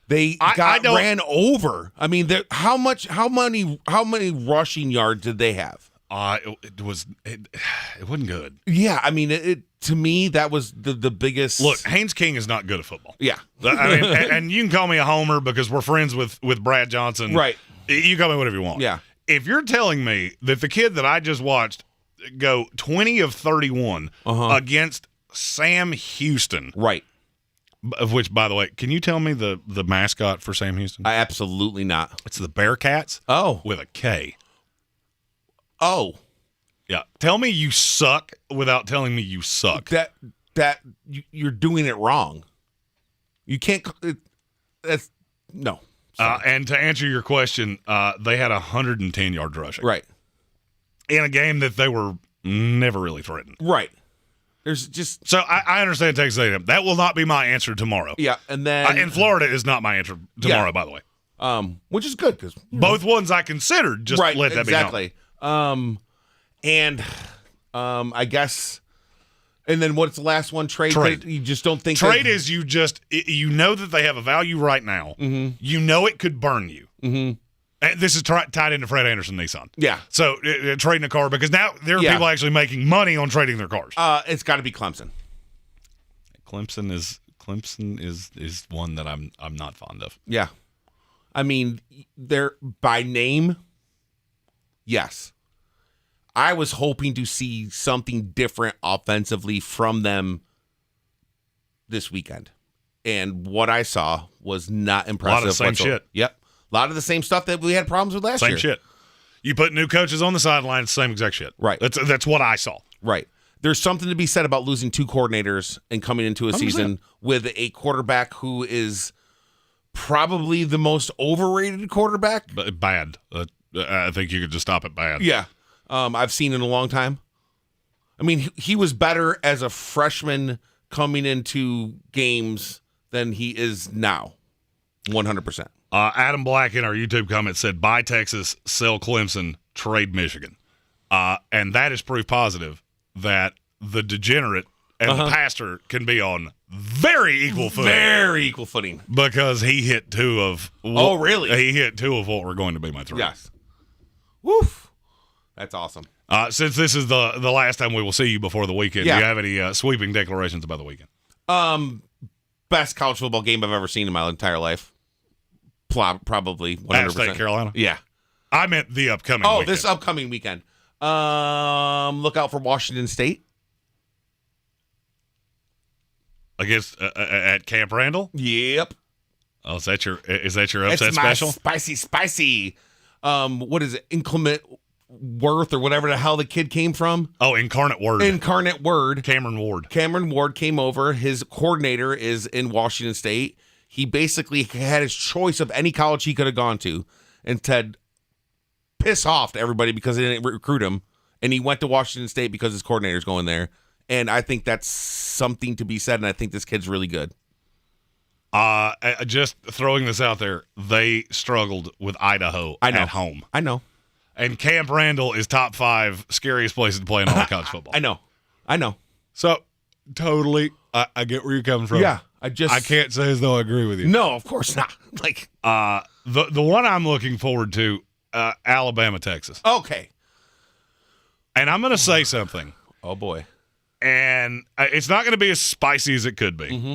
They ran over. I mean, how many rushing yards did they have? It wasn't good. Yeah, I mean, to me that was the biggest. Look, Haynes King is not good at football. Yeah, I mean, and you can call me a homer because we're friends with Brad Johnson. Right. You call me whatever you want. Yeah. If you're telling me that the kid that I just watched go 20 of 31 against Sam Houston, right. Of which, by the way, can you tell me the mascot for Sam Houston? Absolutely not. It's the Bearcats. Oh. With a K. Oh. Yeah. Tell me you suck without telling me you suck. You're doing it wrong. You can't. That's no. And to answer your question, they had 110 yard rushing. Right. In a game that they were never really threatened. Right. There's just so I understand Texas A&M. That will not be my answer tomorrow. Yeah, and then in Florida is not my answer tomorrow. By the way, which is good because both ones I considered. Just let that be known. Exactly. And I guess, and then what's the last one? Trade. You just don't think trade is you know that they have a value right now. Mm-hmm. You know it could burn you. Mm-hmm. And this is tied into Fred Anderson Nissan. Yeah. So trading a car, because now there are people actually making money on trading their cars. It's got to be Clemson. Clemson is one that I'm not fond of. Yeah. I mean, they're by name. Yes. I was hoping to see something different offensively from them this weekend. And what I saw was not impressive. A lot of the same shit. Yep. A lot of the same stuff that we had problems with last year. Same shit. You put new coaches on the sideline, same exact shit. Right. That's what I saw. Right. There's something to be said about losing two coordinators and coming into a 100%. season with a quarterback who is probably the most overrated quarterback. But bad. I think you could just stop at bad. Yeah. I've seen in a long time. I mean, he was better as a freshman coming into games than he is now. 100%. Adam Black in our YouTube comment said, buy Texas, sell Clemson, trade Michigan. And that is proof positive that the degenerate and the pastor can be on very equal footing. Very equal footing. Because he hit two of really? He hit two of what were going to be my three. Yes. Woof. That's awesome. Since this is the last time we will see you before the weekend, do you have any sweeping declarations about the weekend? Best college football game I've ever seen in my entire life. Probably 100%. At State Carolina? Yeah. I meant the upcoming weekend. This upcoming weekend. Look out for Washington State. Against at Camp Randall? Yep. Oh, is that your upset special? Spicy. What is it? Inclement Worth or whatever the hell the kid came from? Oh, Incarnate Word. Incarnate Word. Cameron Ward. Cameron Ward came over. His coordinator is in Washington State. He basically had his choice of any college he could have gone to and said, piss off to everybody because they didn't recruit him. And he went to Washington State because his coordinator's going there. And I think that's something to be said, and I think this kid's really good. Just throwing this out there, they struggled with Idaho at home. I know. And Camp Randall is top 5 scariest places to play in all of college football. I know. So, totally, I get where you're coming from. Yeah. I can't say as though I agree with you. No, of course not. Like the one I'm looking forward to, Alabama, Texas. Okay. And I'm going to say something. Oh, boy. And it's not going to be as spicy as it could be. Mm-hmm.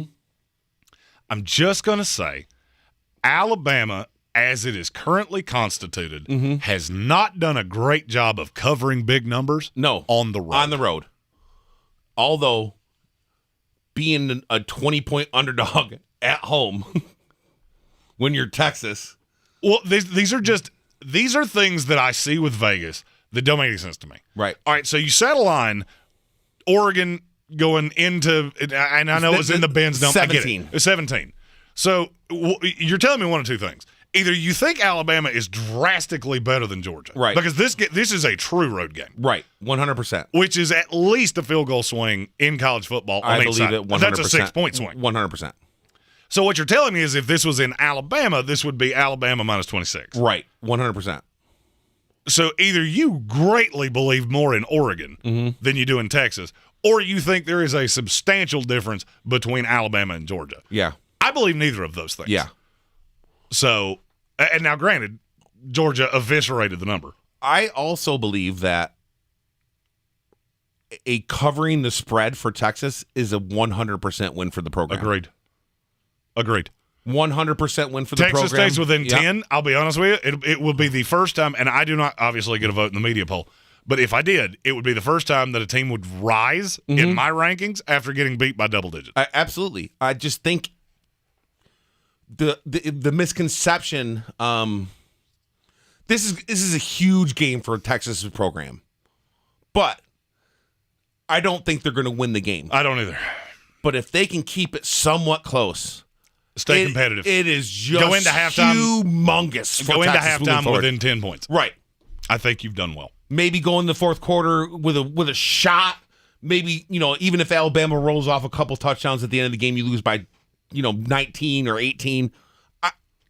I'm just going to say Alabama, as it is currently constituted, has not done a great job of covering big numbers on the road. On the road. Although, being a 20-point underdog at home when you're Texas. Well, these are things that I see with Vegas that don't make any sense to me. Right. All right, so you set a line, Oregon going into, and I know it was in the bins. 17. 17. So you're telling me one of two things. Either you think Alabama is drastically better than Georgia. Right. Because this is a true road game. Right. 100%. Which is at least a field goal swing in college football. I believe it 100%. That's a 6-point swing. 100%. So what you're telling me is if this was in Alabama, this would be Alabama minus 26. Right. 100%. So either you greatly believe more in Oregon than you do in Texas, or you think there is a substantial difference between Alabama and Georgia. Yeah. I believe neither of those things. Yeah. So, and now granted, Georgia eviscerated the number. I also believe that a covering the spread for Texas is a 100% win for the program. Agreed. 100% win for the program. Texas stays within 10. I'll be honest with you. It will be the first time, and I do not obviously get a vote in the media poll, but if I did, it would be the first time that a team would rise in my rankings after getting beat by double digits. Absolutely. I just think the misconception. This is a huge game for Texas's program, but I don't think they're going to win the game. I don't either. But if they can keep it somewhat close, stay competitive. It is just go into halftime, humongous. Go into halftime within 10 points. Right. I think you've done well. Maybe go in the fourth quarter with a shot. Maybe, even if Alabama rolls off a couple touchdowns at the end of the game, you lose by, 19 or 18.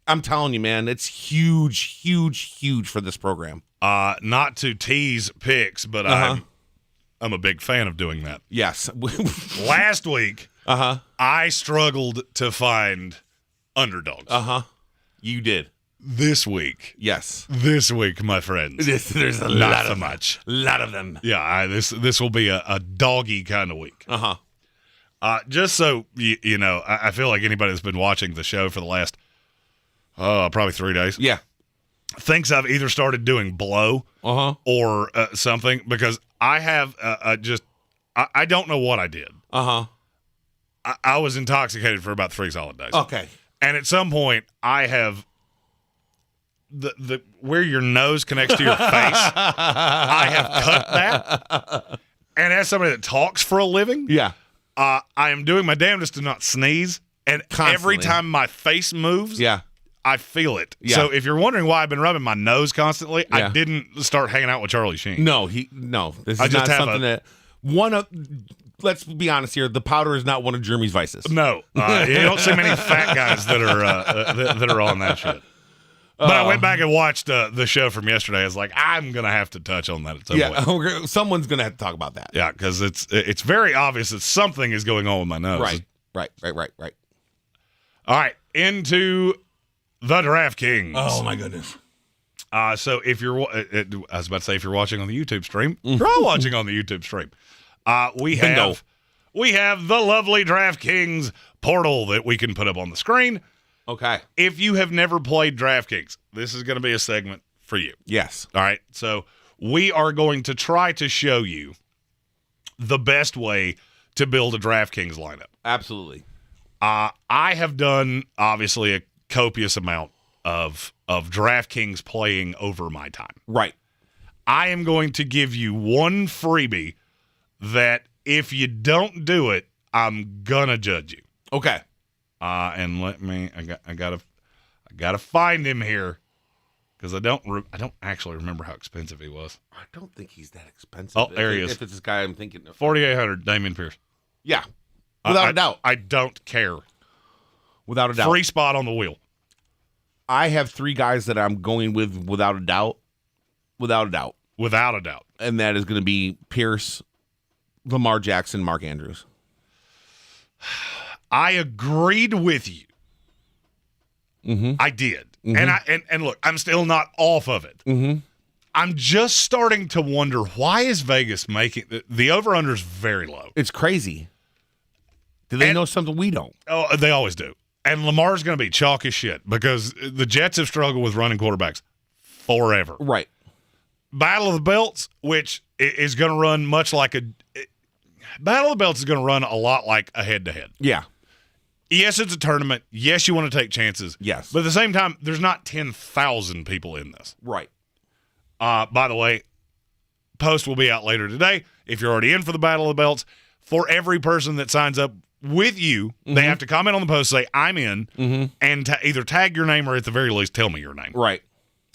I'm telling you, man, it's huge, huge, huge for this program. Not to tease picks, but I'm a big fan of doing that. Yes. Last week, I struggled to find underdogs. You did. This week. Yes. This week, my friends. There's a not lot so of much. A lot of them. Yeah, this will be a doggy kind of week. Just so you know, I feel like anybody that's been watching the show for the last probably 3 days, thinks I've either started doing blow or something, because I have I don't know what I did. I was intoxicated for about 3 solid days. Okay. And at some point, I have the where your nose connects to your face, I have cut that. And as somebody that talks for a living, I am doing my damnedest to not sneeze. And every time my face moves, I feel it. Yeah. So if you're wondering why I've been rubbing my nose constantly, I didn't start hanging out with Charlie Sheen. No. This is not something that let's be honest here. The powder is not one of Jeremy's vices. No, you don't see many fat guys that are on that shit. But I went back and watched the show from yesterday. I was like, I'm gonna have to touch on that at some point. Someone's gonna have to talk about that. Yeah, because it's very obvious that something is going on with my nose. Right. All right, into the DraftKings. Oh my goodness. So if you're, I was about to say if you're watching on the YouTube stream, you're all watching on the YouTube stream. We have the lovely DraftKings portal that we can put up on the screen. Okay. If you have never played DraftKings, this is going to be a segment for you. Yes. All right. So we are going to try to show you the best way to build a DraftKings lineup. Absolutely. I have done, obviously, a copious amount of DraftKings playing over my time. Right. I am going to give you one freebie that if you don't do it, I'm going to judge you. Okay. And let me. I gotta find him here, because I don't actually remember how expensive he was. I don't think he's that expensive. Oh, there he is. If it's this guy I'm thinking of. 4,800, Damian Pierce. Yeah, without a doubt. I don't care. Without a doubt. Free spot on the wheel. I have 3 guys that I'm going with without a doubt. Without a doubt. Without a doubt. And that is going to be Pierce, Lamar Jackson, Mark Andrews. I agreed with you. I did. And look, I'm still not off of it. I'm just starting to wonder, why is Vegas making the over-under is very low. It's crazy. Do they know something we don't? Oh, they always do. And Lamar's going to be chalk as shit, because the Jets have struggled with running quarterbacks forever. Right. Battle of the Belts, which is going to run much like Battle of the Belts is going to run a lot like a head-to-head. Yeah. Yes, it's a tournament. Yes, you want to take chances. Yes. But at the same time, there's not 10,000 people in this. Right. By the way, post will be out later today. If you're already in for the Battle of the Belts, for every person that signs up with you, they have to comment on the post, say, I'm in, and either tag your name or at the very least tell me your name. Right.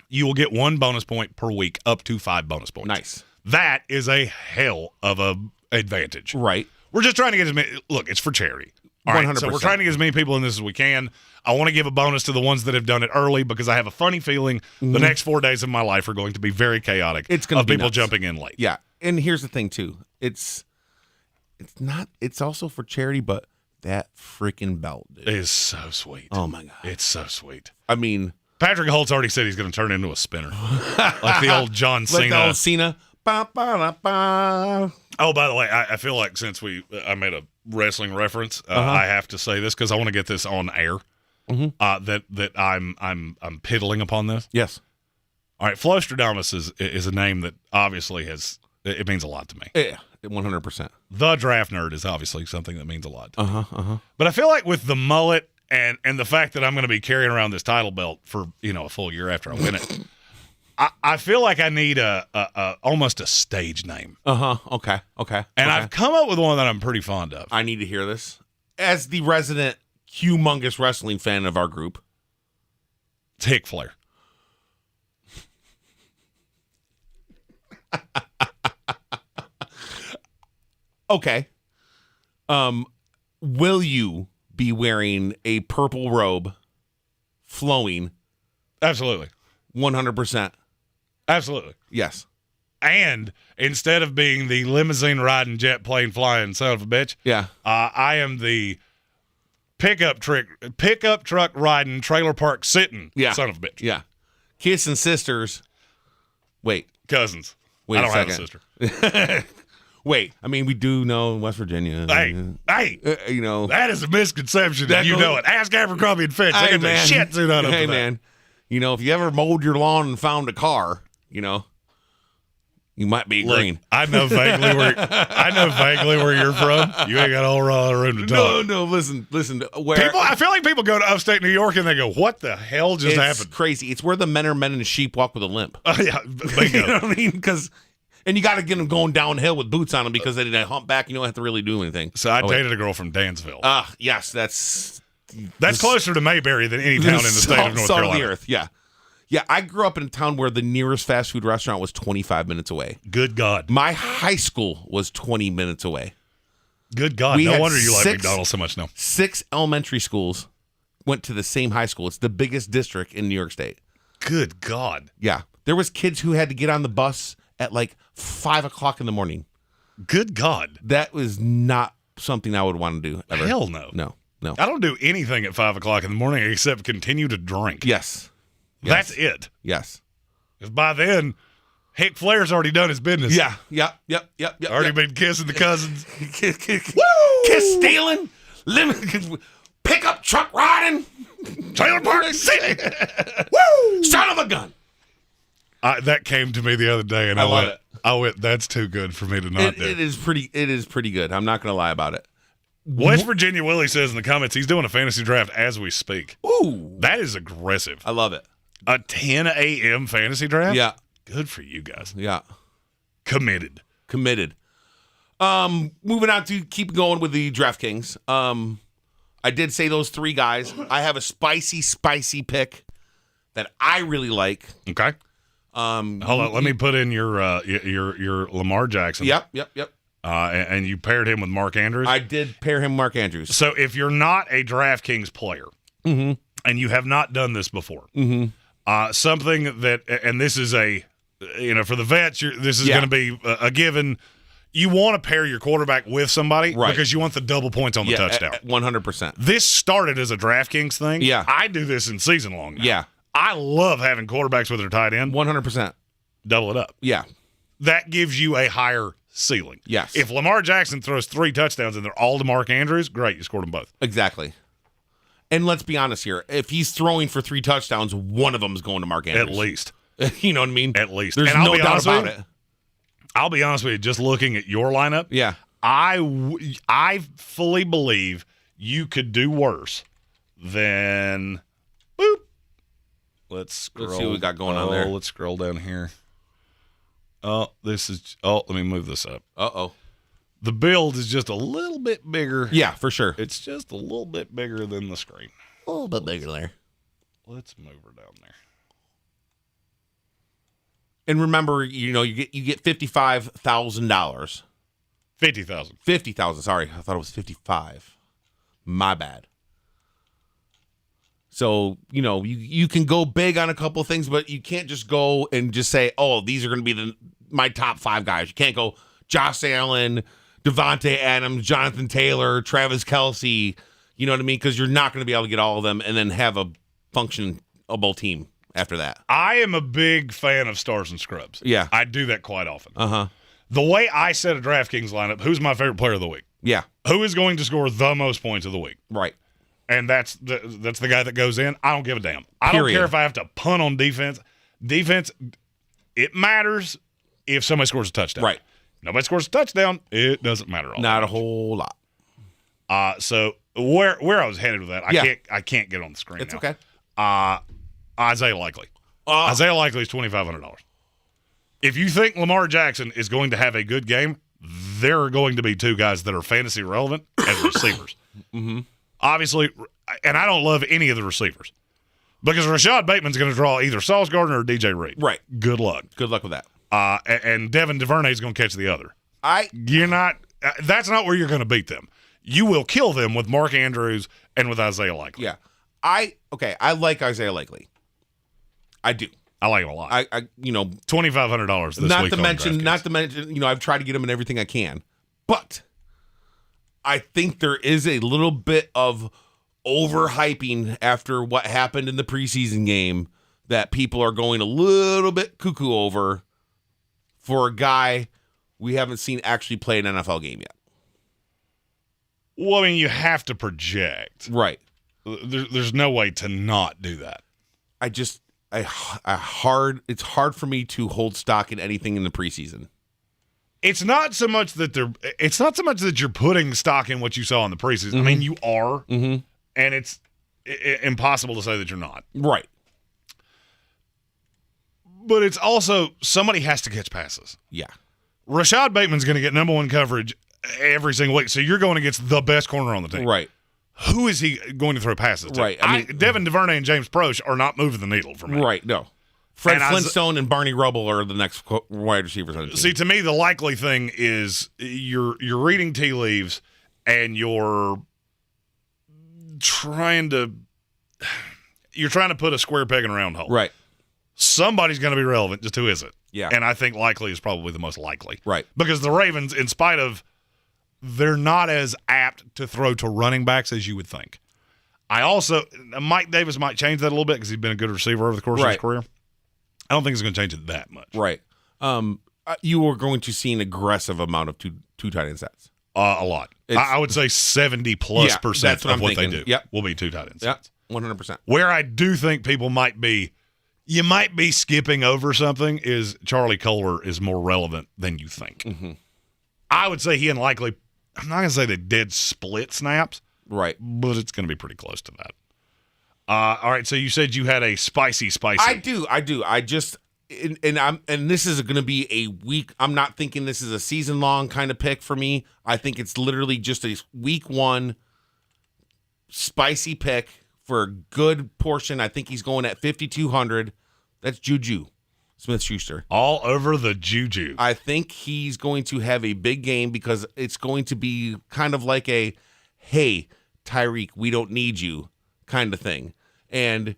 You will get 1 bonus point per week, up to 5 bonus points. Nice. That is a hell of a advantage. Right. We're just trying to get as many. Look, it's for charity. All right, 100%. so we're trying to get as many people in this as we can. I want to give a bonus to the ones that have done it early, because I have a funny feeling the next 4 days of my life are going to be very chaotic. It's going to be people nuts. jumping in late. Yeah, and here's the thing too. It's not. It's also for charity, but that freaking belt is so sweet. Oh my god, it's so sweet. I mean, Patrick Holtz already said he's going to turn into a spinner, like the old John Cena. Like the old Cena. Ba, ba, da, ba. Oh, by the way, I feel like since I made a wrestling reference, I have to say this because I want to get this on air. That I'm piddling upon this. Yes. All right, Flostradamus is a name that obviously it means a lot to me. Yeah, 100%. The Draft Nerd is obviously something that means a lot to me. But I feel like with the mullet and the fact that I'm going to be carrying around this title belt for a full year after I win it, I feel like I need a almost a stage name. Okay. And I've come up with one that I'm pretty fond of. I need to hear this. As the resident humongous wrestling fan of our group, it's Ric Flair. Okay. Will you be wearing a purple robe flowing. Absolutely. 100%. Absolutely. Yes. And instead of being the limousine riding, jet plane flying son of a bitch, I am the pickup truck riding, trailer park sitting son of a bitch. Yeah. Kissing sisters. Wait. Cousins. Wait I don't have a sister. Wait. I mean, we do know West Virginia. Hey. That is a misconception. You know it. Ask Abercrombie and Fitch. They get the shit suit out of Hey, man. If you ever mowed your lawn and found a car, you might be green. I know vaguely where you're from. You ain't got a whole lot of room to talk. No. Listen. I feel like people go to upstate New York and they go, "What the hell just happened?" It's crazy. It's where the men are men and the sheep walk with a limp. Yeah, bingo. You know what I mean? And you got to get them going downhill with boots on them because they hump back. You don't have to really do anything. So I dated a girl from Dansville. Yes, that's closer to Mayberry than any town in the state of North Carolina. Of the earth, yeah. Yeah, I grew up in a town where the nearest fast food restaurant was 25 minutes away. Good God. My high school was 20 minutes away. Good God. No wonder you like McDonald's so much now. 6 elementary schools went to the same high school. It's the biggest district in New York State. Good God. Yeah. There was kids who had to get on the bus at like 5 o'clock in the morning. Good God. That was not something I would want to do ever. Hell no. No. I don't do anything at 5 o'clock in the morning except continue to drink. Yes. That's it. Yes. Because by then, Hick Flair's already done his business. Yeah. Already been kissing the cousins. Kiss stealing. Pickup truck riding. Trailer park sitting. Woo! Son of a gun. That came to me the other day, and I went, that's too good for me to not do. It is pretty good. I'm not going to lie about it. West Virginia Willie says in the comments he's doing a fantasy draft as we speak. Ooh. That is aggressive. I love it. A 10 a.m. fantasy draft? Yeah. Good for you guys. Yeah. Committed. Moving on to keep going with the DraftKings. I did say those 3 guys. I have a spicy pick that I really like. Okay. Hold on. Let me put in your Lamar Jackson. Yep. And you paired him with Mark Andrews? I did pair him with Mark Andrews. So if you're not a DraftKings player and you have not done this before, something that, and this is for the vets, this is going to be a given. You want to pair your quarterback with somebody because you want the double points on the touchdown. 100%. This started as a DraftKings thing. Yeah. I do this in season long now. Yeah. I love having quarterbacks with their tight end. 100%. Double it up. Yeah. That gives you a higher ceiling. Yes. If Lamar Jackson throws 3 touchdowns and they're all to Mark Andrews, great, you scored them both. Exactly. And let's be honest here. If he's throwing for 3 touchdowns, one of them is going to Mark Andrews. At least. You know what I mean? At least. There's no doubt about it. I'll be honest with you, just looking at your lineup, yeah, I fully believe you could do worse than boop. Let's see what we got going on there. Let's scroll down here. Let me move this up. Uh-oh. The build is just a little bit bigger. Yeah, for sure. It's just a little bit bigger than the screen. A little bit bigger there. Let's move her down there. And remember, you get $55,000. $50,000. $50,000. Sorry, I thought it was 55. My bad. So, you can go big on a couple of things, but you can't just go and just say, oh, these are going to be my top 5 guys. You can't go Josh Allen, Devontae Adams, Jonathan Taylor, Travis Kelce, you know what I mean? Because you're not going to be able to get all of them and then have a functionable team after that. I am a big fan of stars and scrubs. Yeah. I do that quite often. Uh-huh. The way I set a DraftKings lineup, who's my favorite player of the week? Yeah. Who is going to score the most points of the week? Right. And that's the guy that goes in. I don't give a damn. I don't care if I have to punt on defense. Defense, it matters if somebody scores a touchdown. Right. Nobody scores a touchdown, it doesn't matter all Not a whole lot. So where I was headed with that, I can't get on the screen it's now. Okay. Isaiah Likely. Isaiah Likely is $2,500. If you think Lamar Jackson is going to have a good game, there are going to be 2 guys that are fantasy relevant as receivers. Mm-hmm. Obviously, and I don't love any of the receivers because Rashad Bateman's going to draw either Sauce Gardner or DJ Reed. Right. Good luck. Good luck with that. And Devin DuVernay is going to catch the other. You're not. That's not where you're going to beat them. You will kill them with Mark Andrews and with Isaiah Likely. Yeah. I like Isaiah Likely. I do. I like him a lot. I $2,500 this not week. Not to mention, I've tried to get him in everything I can, but I think there is a little bit of overhyping after what happened in the preseason game that people are going a little bit cuckoo over for a guy we haven't seen actually play an NFL game yet. Well, I mean, you have to project. Right. There's no way to not do that. It's hard for me to hold stock in anything in the preseason. It's not so much that you're putting stock in what you saw in the preseason. Mm-hmm. I mean, you are, and it's impossible to say that you're not. Right. But it's also somebody has to catch passes. Yeah. Rashad Bateman's going to get number one coverage every single week, so you're going against the best corner on the team. Right. Who is he going to throw passes to? Right. I mean, Devin DuVernay and James Proche are not moving the needle for me. Right. No. Fred Flintstone and Barney Rubble are the next wide receivers on the team. See, to me, the likely thing is you're reading tea leaves and you're trying to put a square peg in a round hole. Right. Somebody's going to be relevant. Just who is it? Yeah. And I think likely is probably the most likely. Right. Because the Ravens, in spite of they're not as apt to throw to running backs as you would think. Mike Davis might change that a little bit because he's been a good receiver over the course of his career. I don't think it's going to change it that much. Right. You are going to see an aggressive amount of two tight end sets. A lot. I would say 70+% of what they do will be two tight end sets. 100%. Where I do think people might be skipping over something is Charlie Kohler is more relevant than you think. Mm-hmm. I would say he and Likely, I'm not going to say they did split snaps. Right. But it's going to be pretty close to that. All right, so you said you had a spicy. I do. I just and this is going to be a week. I'm not thinking this is a season long kind of pick for me. I think it's literally just a week one spicy pick for a good portion. I think he's going at 5,200. That's Juju Smith-Schuster. All over the Juju. I think he's going to have a big game because it's going to be kind of like a, hey, Tyreek, we don't need you kind of thing. And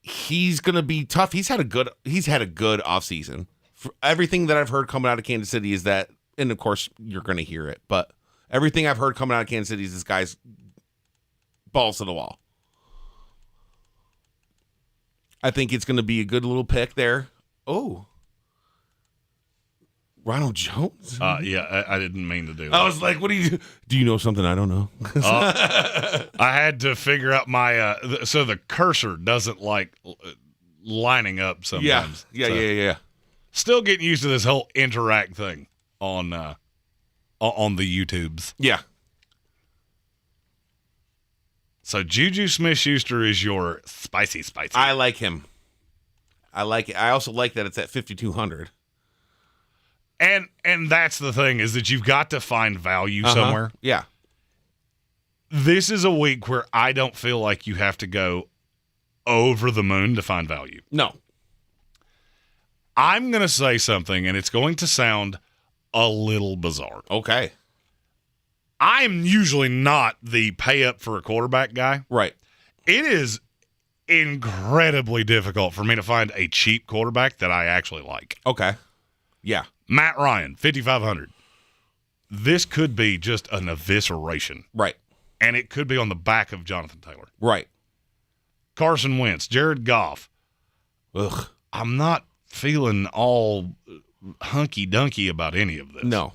he's going to be tough. He's had a good offseason. For everything that I've heard coming out of Kansas City is that, and of course you're going to hear it, but everything I've heard coming out of Kansas City is this guy's balls to the wall. I think it's going to be a good little pick there. Oh. Ronald Jones? Yeah, I didn't mean to do that. I was like, what do you know something I don't know? I had to figure out my, so the cursor doesn't like lining up sometimes. Yeah. Still getting used to this whole interact thing on the YouTubes. Yeah. So Juju Smith-Schuster is your spicy. I like him. I like it. I also like that it's at 5,200. And that's the thing is that you've got to find value somewhere. Yeah. This is a week where I don't feel like you have to go over the moon to find value. No. I'm going to say something, and it's going to sound a little bizarre. Okay. I'm usually not the pay up for a quarterback guy. Right. It is incredibly difficult for me to find a cheap quarterback that I actually like. Okay. Yeah. Matt Ryan, 5,500. This could be just an evisceration. Right. And it could be on the back of Jonathan Taylor. Right. Carson Wentz, Jared Goff. Ugh. I'm not feeling all hunky-dunky about any of this. No.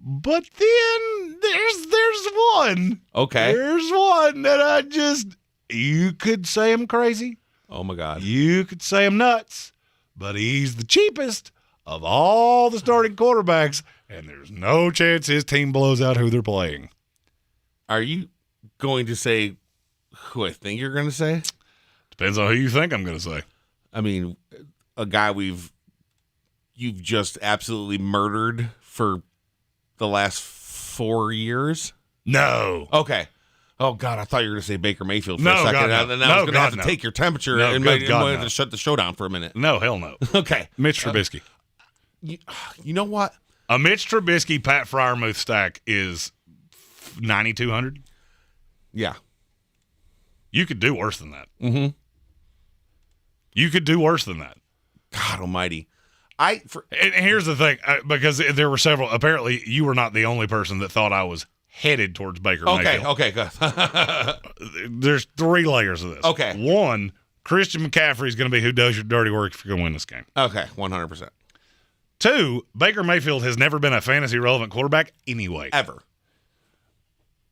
But then there's one. Okay. There's one that you could say I'm crazy. Oh, my God. You could say I'm nuts. But he's the cheapest of all the starting quarterbacks, and there's no chance his team blows out who they're playing. Are you going to say who I think you're going to say? Depends on who you think I'm going to say. I mean, a guy you've just absolutely murdered for the last 4 years? No. Okay. Oh, God, I thought you were going to say Baker Mayfield for No, a second. God, no. And I was going to have to no. take your temperature No, and good God, might have no. to shut the show down for a minute. No, hell no. Okay. Mitch Trubisky. You know what? A Mitch Trubisky, Pat Freiermuth stack is 9,200. Yeah. You could do worse than that. Mm-hmm. You could do worse than that. God almighty. And here's the thing, because there were several. Apparently, you were not the only person that thought I was headed towards Baker Mayfield. Okay, good. There's 3 layers of this. Okay. 1, Christian McCaffrey is going to be who does your dirty work if you're going to win this game. Okay, 100%. 2, Baker Mayfield has never been a fantasy-relevant quarterback anyway. Ever.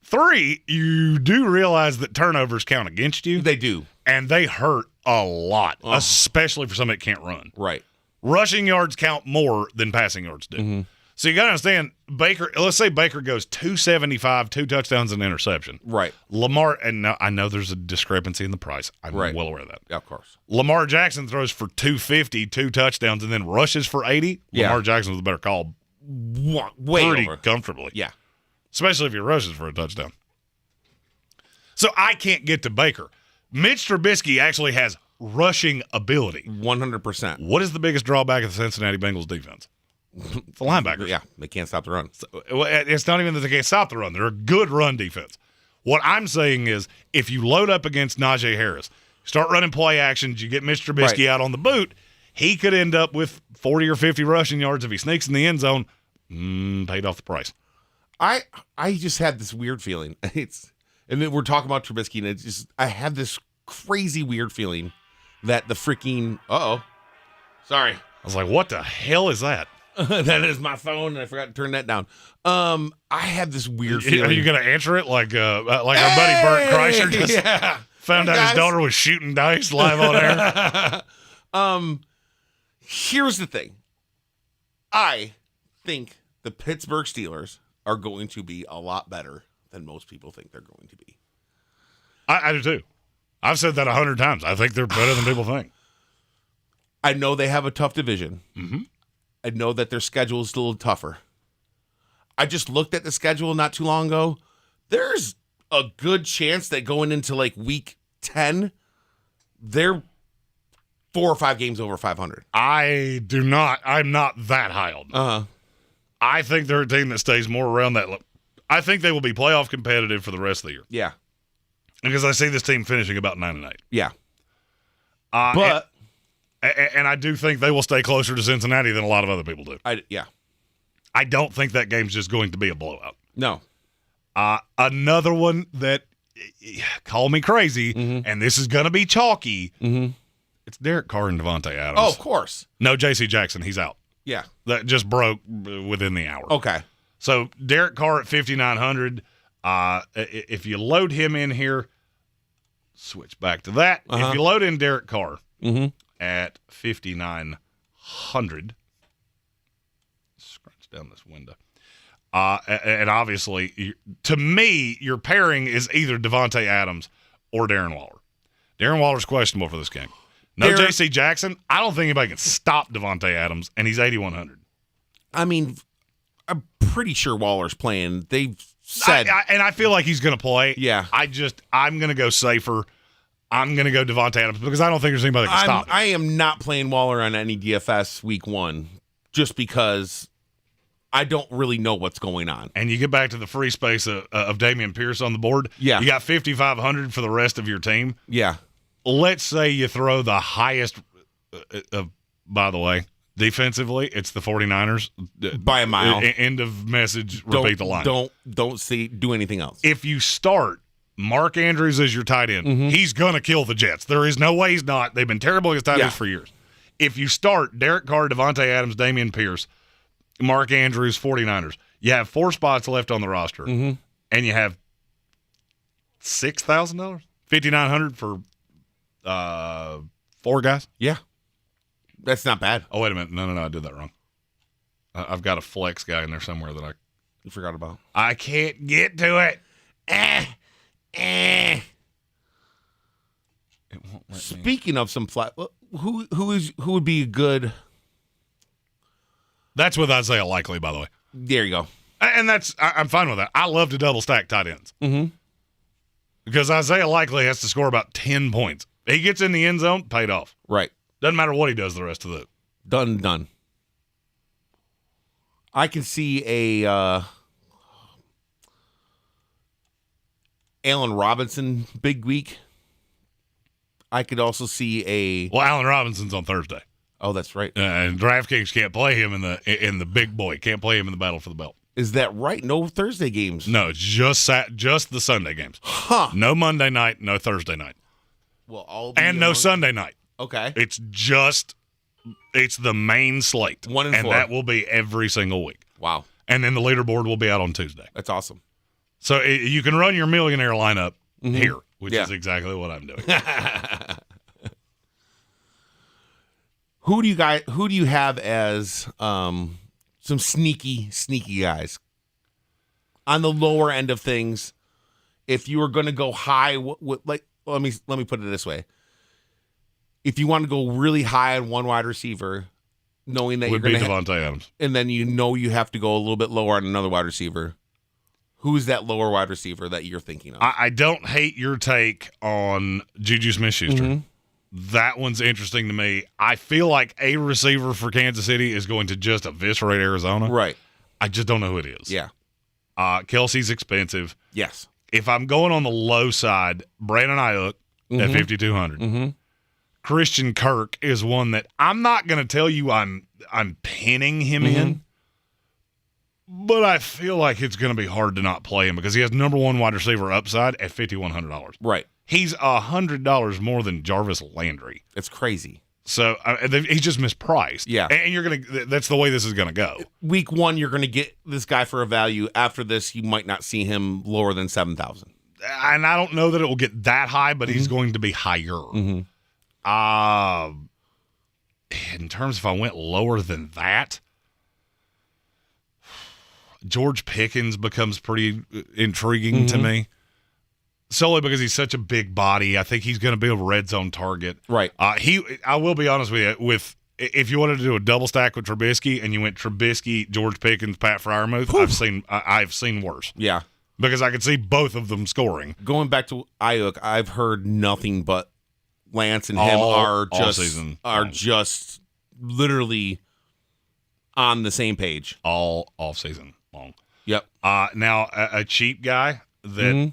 3, you do realize that turnovers count against you. They do. And they hurt a lot, especially for somebody that can't run. Right. Rushing yards count more than passing yards do. Mm-hmm. So you got to understand, Baker, let's say Baker goes 275, 2 touchdowns and an interception. Right. Lamar, and now I know there's a discrepancy in the price. I'm well aware of that. Yeah, of course. Lamar Jackson throws for 250, 2 touchdowns, and then rushes for 80. Yeah. Lamar Jackson was a better call. Way pretty over. comfortably. Yeah. Especially if he rushes for a touchdown. So I can't get to Baker. Mitch Trubisky actually has rushing ability. 100%. What is the biggest drawback of the Cincinnati Bengals defense? It's the linebackers. Yeah, they can't stop the run. It's not even that they can't stop the run. They're a good run defense. What I'm saying is if you load up against Najee Harris, start running play actions, you get Mitch Trubisky out on the boot, he could end up with 40 or 50 rushing yards if he sneaks in the end zone. Paid off the price. I just had this weird feeling. And then we're talking about Trubisky, and I have this crazy weird feeling that the freaking sorry. I was like, what the hell is that? That is my phone, and I forgot to turn that down. I have this weird feeling. Are you going to answer it like our buddy Bert Kreischer just found out his daughter was shooting dice live on air? Here's the thing. I think the Pittsburgh Steelers are going to be a lot better than most people think they're going to be. I do too. I've said that 100 times. I think they're better than people think. I know they have a tough division. Mm-hmm. I know that their schedule is a little tougher. I just looked at the schedule not too long ago. There's a good chance that going into like week 10, they're 4 or 5 games over 500. I'm not that high on them. I think they're a team that stays more around that. I think they will be playoff competitive for the rest of the year. Yeah. Because I see this team finishing about 9-8. Yeah. But and I do think they will stay closer to Cincinnati than a lot of other people do. I don't think that game's just going to be a blowout. No. Another one that, call me crazy, and this is going to be chalky. It's Derek Carr and Devontae Adams. Oh, of course. No, J.C. Jackson, he's out. Yeah. That just broke within the hour. Okay. So Derek Carr at 5,900. If you load him in here, switch back to that. If you load in Derek Carr at 5,900, scratch down this window. And obviously, to me, your pairing is either Devontae Adams or Darren Waller. Darren Waller's questionable for this game. No J.C. Jackson. I don't think anybody can stop Devontae Adams, and he's 8,100. I mean, I'm pretty sure Waller's playing. They've said. And I feel like he's going to play. Yeah. I'm going to go safer. I'm going to go Devontae Adams because I don't think there's anybody that can stop him. I am not playing Waller on any DFS week 1 just because I don't really know what's going on. And you get back to the free space of Dameon Pierce on the board. Yeah. You got 5,500 for the rest of your team. Yeah. Let's say you throw the highest, by the way, defensively, it's the 49ers. By a mile. End of message, repeat the line. Don't do anything else. If you start Mark Andrews as your tight end, he's going to kill the Jets. There is no way he's not. They've been terrible against tight ends for years. If you start Derek Carr, Devontae Adams, Dameon Pierce, Mark Andrews, 49ers, you have 4 spots left on the roster, and you have $6,000? $5,900 for 4 guys? Yeah. That's not bad. Oh, wait a minute. No, I did that wrong. I've got a flex guy in there somewhere that You forgot about. I can't get to it. It won't let me. Speaking of some flat, who would be a good? That's with Isaiah Likely, by the way. There you go. And I'm fine with that. I love to double stack tight ends. Because Isaiah Likely has to score about 10 points. He gets in the end zone, paid off. Right. Doesn't matter what he does the rest of the. Done. I can see a Allen Robinson big week. I could also see Well, Allen Robinson's on Thursday. Oh, that's right. And DraftKings can't play him in the big boy. Can't play him in the battle for the belt. Is that right? No Thursday games. No, it's just the Sunday games. Huh. No Monday night, no Thursday night. Well, no Sunday night. Okay. It's the main slate. 1 and 4. And that will be every single week. Wow. And then the leaderboard will be out on Tuesday. That's awesome. So you can run your millionaire lineup here, which is exactly what I'm doing. Who do you have as some sneaky guys on the lower end of things? If you were going to go high, let me put it this way: if you want to go really high on one wide receiver, knowing that would you're be going to Devontae Adams, and then you have to go a little bit lower on another wide receiver. Who's that lower wide receiver that you're thinking of? I don't hate your take on Juju Smith-Schuster. That one's interesting to me. I feel like a receiver for Kansas City is going to just eviscerate Arizona. Right. I just don't know who it is. Yeah. Kelsey's expensive. Yes. If I'm going on the low side, Brandon Ayuk at 5,200. Christian Kirk is one that I'm not going to tell you I'm pinning him in, but I feel like it's going to be hard to not play him because he has number one wide receiver upside at $5,100. Right. He's $100 more than Jarvis Landry. It's crazy. So he's just mispriced. Yeah. And you're going to, that's the way this is going to go. Week 1, you're going to get this guy for a value. After this, you might not see him lower than 7,000. And I don't know that it will get that high, but he's going to be higher. In terms of if I went lower than that, George Pickens becomes pretty intriguing to me. Solely because he's such a big body. I think he's going to be a red zone target. Right. I will be honest with you, if you wanted to do a double stack with Trubisky and you went Trubisky, George Pickens, Pat Freiermuth, I've seen worse. Yeah. Because I could see both of them scoring. Going back to Ayuk, I've heard nothing but Lance and him just literally on the same page all off season long. Yep. Now a cheap guy that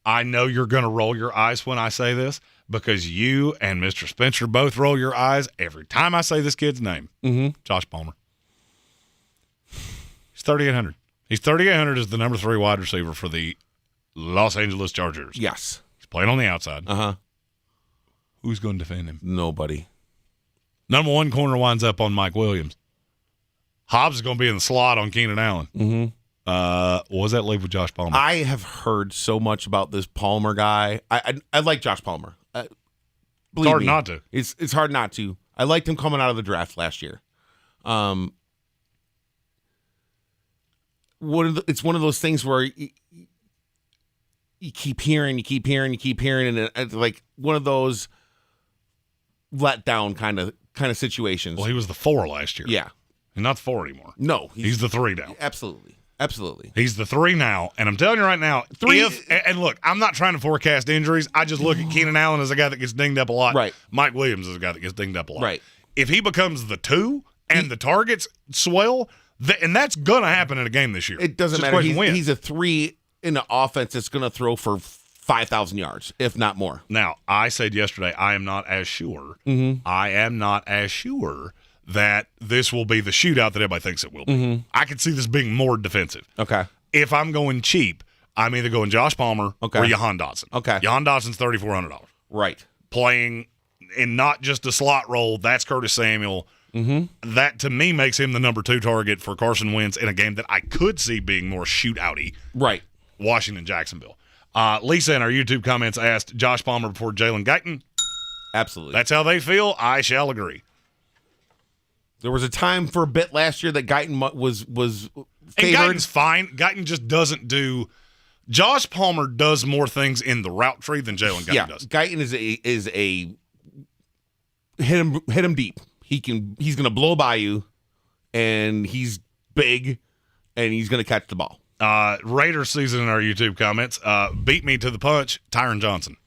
I know you're going to roll your eyes when I say this because you and Mr. Spencer both roll your eyes every time I say this kid's name. Josh Palmer. He's 3,800. He's 3,800 as the number 3 wide receiver for the Los Angeles Chargers. Yes. He's playing on the outside. Uh-huh. Who's going to defend him? Nobody. Number 1 corner winds up on Mike Williams. Hobbs is going to be in the slot on Keenan Allen. What does that leave with Josh Palmer? I have heard so much about this Palmer guy. I like Josh Palmer. It's hard not to. It's hard not to. I liked him coming out of the draft last year. It's one of those things where you keep hearing, and it's like one of those let down kind of situations. Well, he was the 4 last year. Yeah. He's not the 4 anymore. No. He's the 3 now. Absolutely. He's the 3 now, and I'm telling you right now, and look, I'm not trying to forecast injuries. I just look at Keenan Allen as a guy that gets dinged up a lot. Right. Mike Williams is a guy that gets dinged up a lot. Right. If he becomes the 2 and the targets swell, and that's going to happen in a game this year. It doesn't matter. He's a 3 in an offense that's going to throw for 5,000 yards, if not more. Now, I said yesterday, I am not as sure. I am not as sure that this will be the shootout that everybody thinks it will be. I could see this being more defensive. Okay. If I'm going cheap, I'm either going Josh Palmer or Jahan Dotson. Okay. Jahan Dotson's $3,400. Right. Playing in not just a slot role, that's Curtis Samuel. That, to me, makes him the number 2 target for Carson Wentz in a game that I could see being more shootout-y. Right. Washington, Jacksonville. Lisa in our YouTube comments asked Josh Palmer before Jalen Guyton. Absolutely. That's how they feel. I shall agree. There was a time for a bit last year that Guyton was favored. And Guyton's fine. Guyton just doesn't do – Josh Palmer does more things in the route tree than Jalen Guyton does. Guyton is a hit him deep. He's going to blow by you, and he's big, and he's going to catch the ball. Raiders season in our YouTube comments beat me to the punch, Tyron Johnson.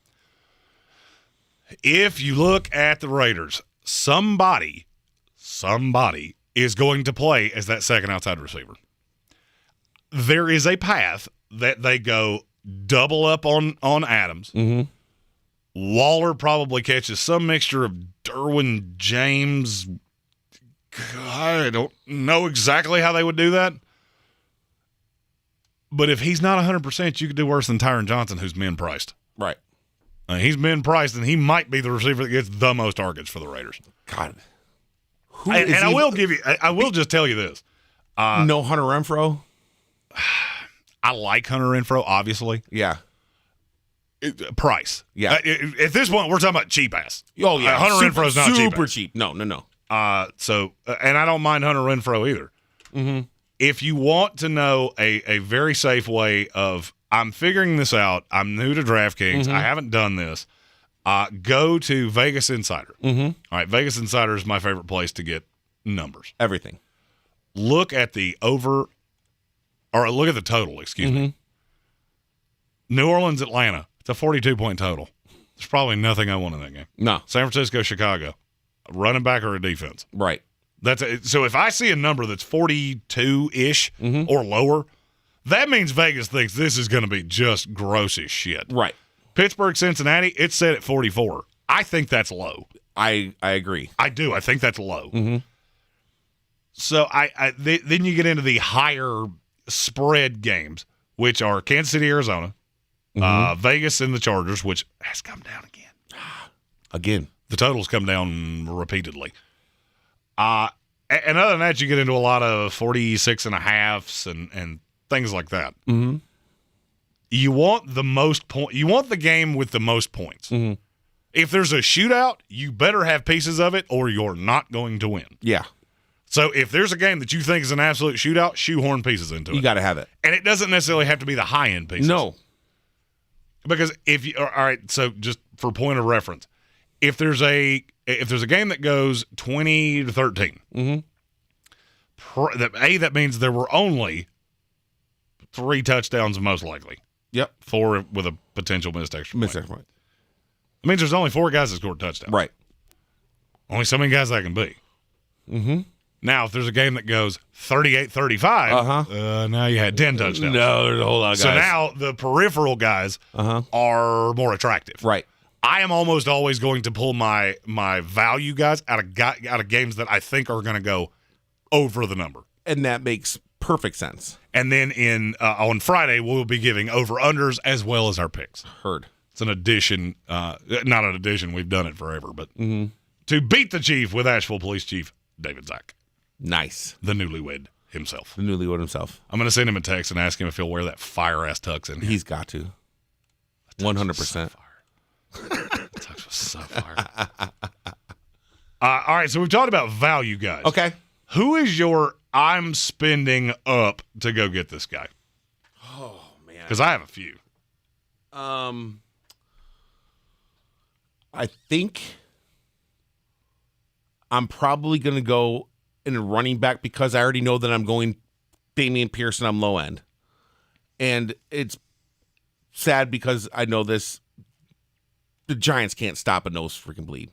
If you look at the Raiders, somebody is going to play as that second outside receiver. There is a path that they go double up on Adams, Waller probably catches some mixture of Derwin James. I don't know exactly how they would do that. But if he's not 100%, you could do worse than Tyron Johnson, who's min-priced. Right. He's min-priced, and he might be the receiver that gets the most targets for the Raiders. God. And I will just tell you this. No Hunter Renfrow? I like Hunter Renfrow, obviously. Yeah. Price. Yeah. At this point, we're talking about cheap ass. Oh, yeah. Hunter Renfrow's not cheap. Super cheap. No. And I don't mind Hunter Renfrow either. Mm-hmm. If you want to know a very safe way of, I'm figuring this out, I'm new to DraftKings, I haven't done this, go to Vegas Insider. Mm-hmm. All right, Vegas Insider is my favorite place to get numbers. Everything. Look at the look at the total, excuse me. New Orleans, Atlanta. It's a 42-point total. There's probably nothing I want in that game. No. San Francisco, Chicago. A running back or a defense. Right. So if I see a number that's 42-ish or lower, that means Vegas thinks this is going to be just gross as shit. Right. Pittsburgh, Cincinnati, it's set at 44. I think that's low. I agree. I do. I think that's low. Mm-hmm. So then you get into the higher spread games, which are Kansas City, Arizona, Vegas, and the Chargers, which has come down again. Again. The total's come down repeatedly. And other than that, you get into a lot of 46.5s and things like that. Mm-hmm. You want the most point. You want the game with the most points. Mm-hmm. If there's a shootout, you better have pieces of it, or you're not going to win. Yeah. So if there's a game that you think is an absolute shootout, shoehorn pieces into it. You got to have it. And it doesn't necessarily have to be the high-end pieces. No. Because all right, so just for point of reference, if there's a game that goes 20-13, that means there were only 3 touchdowns most likely. Yep. 4 with a potential missed extra point. Point. It means there's only 4 guys that scored touchdowns. Right. Only so many guys that can be. Mm-hmm. Now, if there's a game that goes 38-35, now you had 10 touchdowns. No, there's a whole lot of guys. So now the peripheral guys are more attractive. Right. I am almost always going to pull my value guys out of games that I think are going to go over the number. And that makes perfect sense. And then on Friday, we'll be giving over-unders as well as our picks. Heard. It's an addition, not an addition. We've done it forever. But to beat the chief with Asheville Police Chief David Zach. Nice. The newlywed himself. The newlywed himself. I'm going to send him a text and ask him if he'll wear that fire-ass tux in here. He's got to. 100%. Tux was so fire. All right, so we've talked about value guys. Okay. Who is your I'm spending up to go get this guy? Oh, man. Because I have a few. I think I'm probably going to go in a running back because I already know that I'm going Damian Pierce and I'm low end. And it's sad because I know this. The Giants can't stop a nose freaking bleed.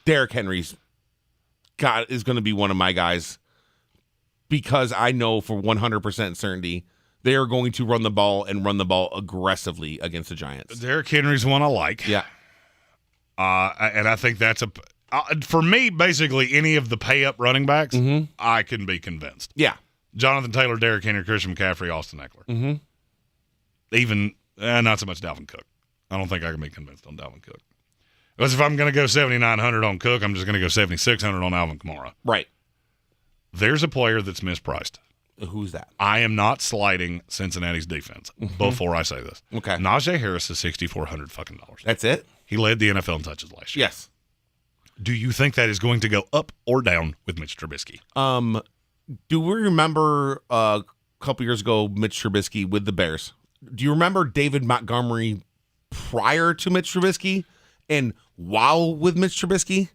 Derrick Henry's is going to be one of my guys because I know for 100% certainty they are going to run the ball and run the ball aggressively against the Giants. Derrick Henry's one I like. Yeah. And I think that's for me, basically any of the pay-up running backs, I can be convinced. Yeah. Jonathan Taylor, Derrick Henry, Christian McCaffrey, Austin Eckler. Even, not so much Dalvin Cook. I don't think I can be convinced on Dalvin Cook. Because if I'm going to go 7,900 on Cook, I'm just going to go 7,600 on Alvin Kamara. Right. There's a player that's mispriced. Who's that? I am not slighting Cincinnati's defense before I say this. Okay. Najee Harris is $6,400 fucking dollars. That's it? He led the NFL in touches last year. Yes. Do you think that is going to go up or down with Mitch Trubisky? Do we remember a couple years ago Mitch Trubisky with the Bears? Do you remember David Montgomery prior to Mitch Trubisky and while with Mitch Trubisky?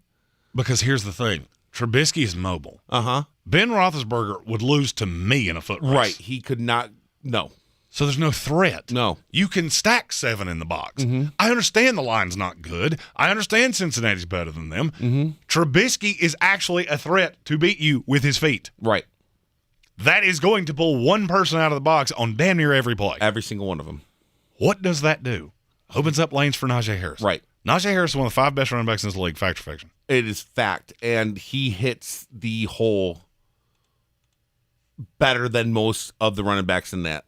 Because here's the thing. Trubisky is mobile. Uh-huh. Ben Roethlisberger would lose to me in a foot race. Right. He could not. No. So there's no threat. No. You can stack 7 in the box. I understand the line's not good. I understand Cincinnati's better than them. Trubisky is actually a threat to beat you with his feet. Right. That is going to pull one person out of the box on damn near every play. Every single one of them. What does that do? Opens up lanes for Najee Harris. Right. Najee Harris is one of the 5 best running backs in this league, fact or fiction? It is fact. And he hits the hole better than most of the running backs in that.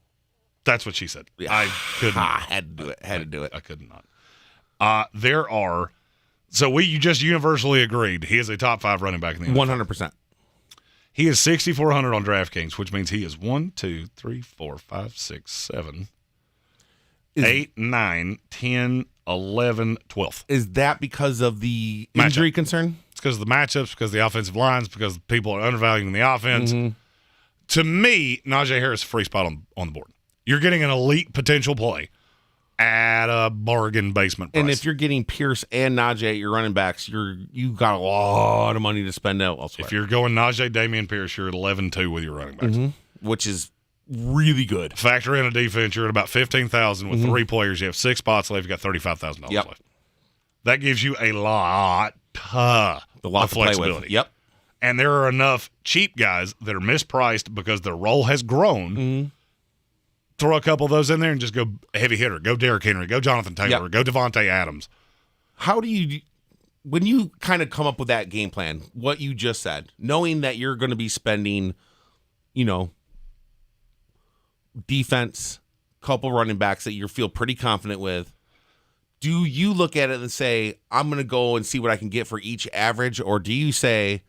That's what she said. Yeah. I couldn't. Had to do it. I could not. You just universally agreed he is a top 5 running back in the NFL. 100%. He is 6,400 on DraftKings, which means he is 1, 2, 3, 4, 5, 6, 7, 8, 9, 10, 11, 12. Is that because of the injury concern? It's because of the matchups, because of the offensive lines, because people are undervaluing the offense. Mm-hmm. To me, Najee Harris is a free spot on the board. You're getting an elite potential play at a bargain basement price. And if you're getting Pierce and Najee at your running backs, you got a lot of money to spend elsewhere. If you're going Najee, Damian Pierce, you're at 11-2 with your running backs. Mm-hmm. Which is really good. Factor in a defense, you're at about 15,000 with 3 players. You have 6 spots left. You got $35,000 left. That gives you a lot of flexibility. Yep. And there are enough cheap guys that are mispriced because their role has grown. Mm-hmm. Throw a couple of those in there and just go heavy hitter. Go Derrick Henry. Go Jonathan Taylor. Go Devontae Adams. How do you, when you kind of come up with that game plan, what you just said, knowing that you're going to be spending, defense, couple running backs that you feel pretty confident with, do you look at it and say, I'm going to go and see what I can get for each average? Or do you say,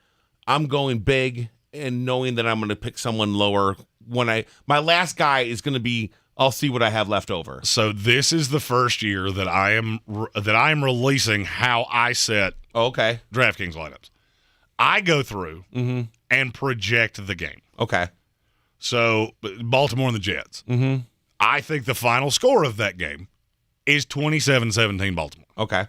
I'm going big and knowing that I'm going to pick someone lower when my last guy is going to be, I'll see what I have left over. So this is the first year that I am releasing how I set DraftKings lineups. I go through and project the game. Okay. So Baltimore and the Jets. Mm-hmm. I think the final score of that game is 27-17 Baltimore. Okay.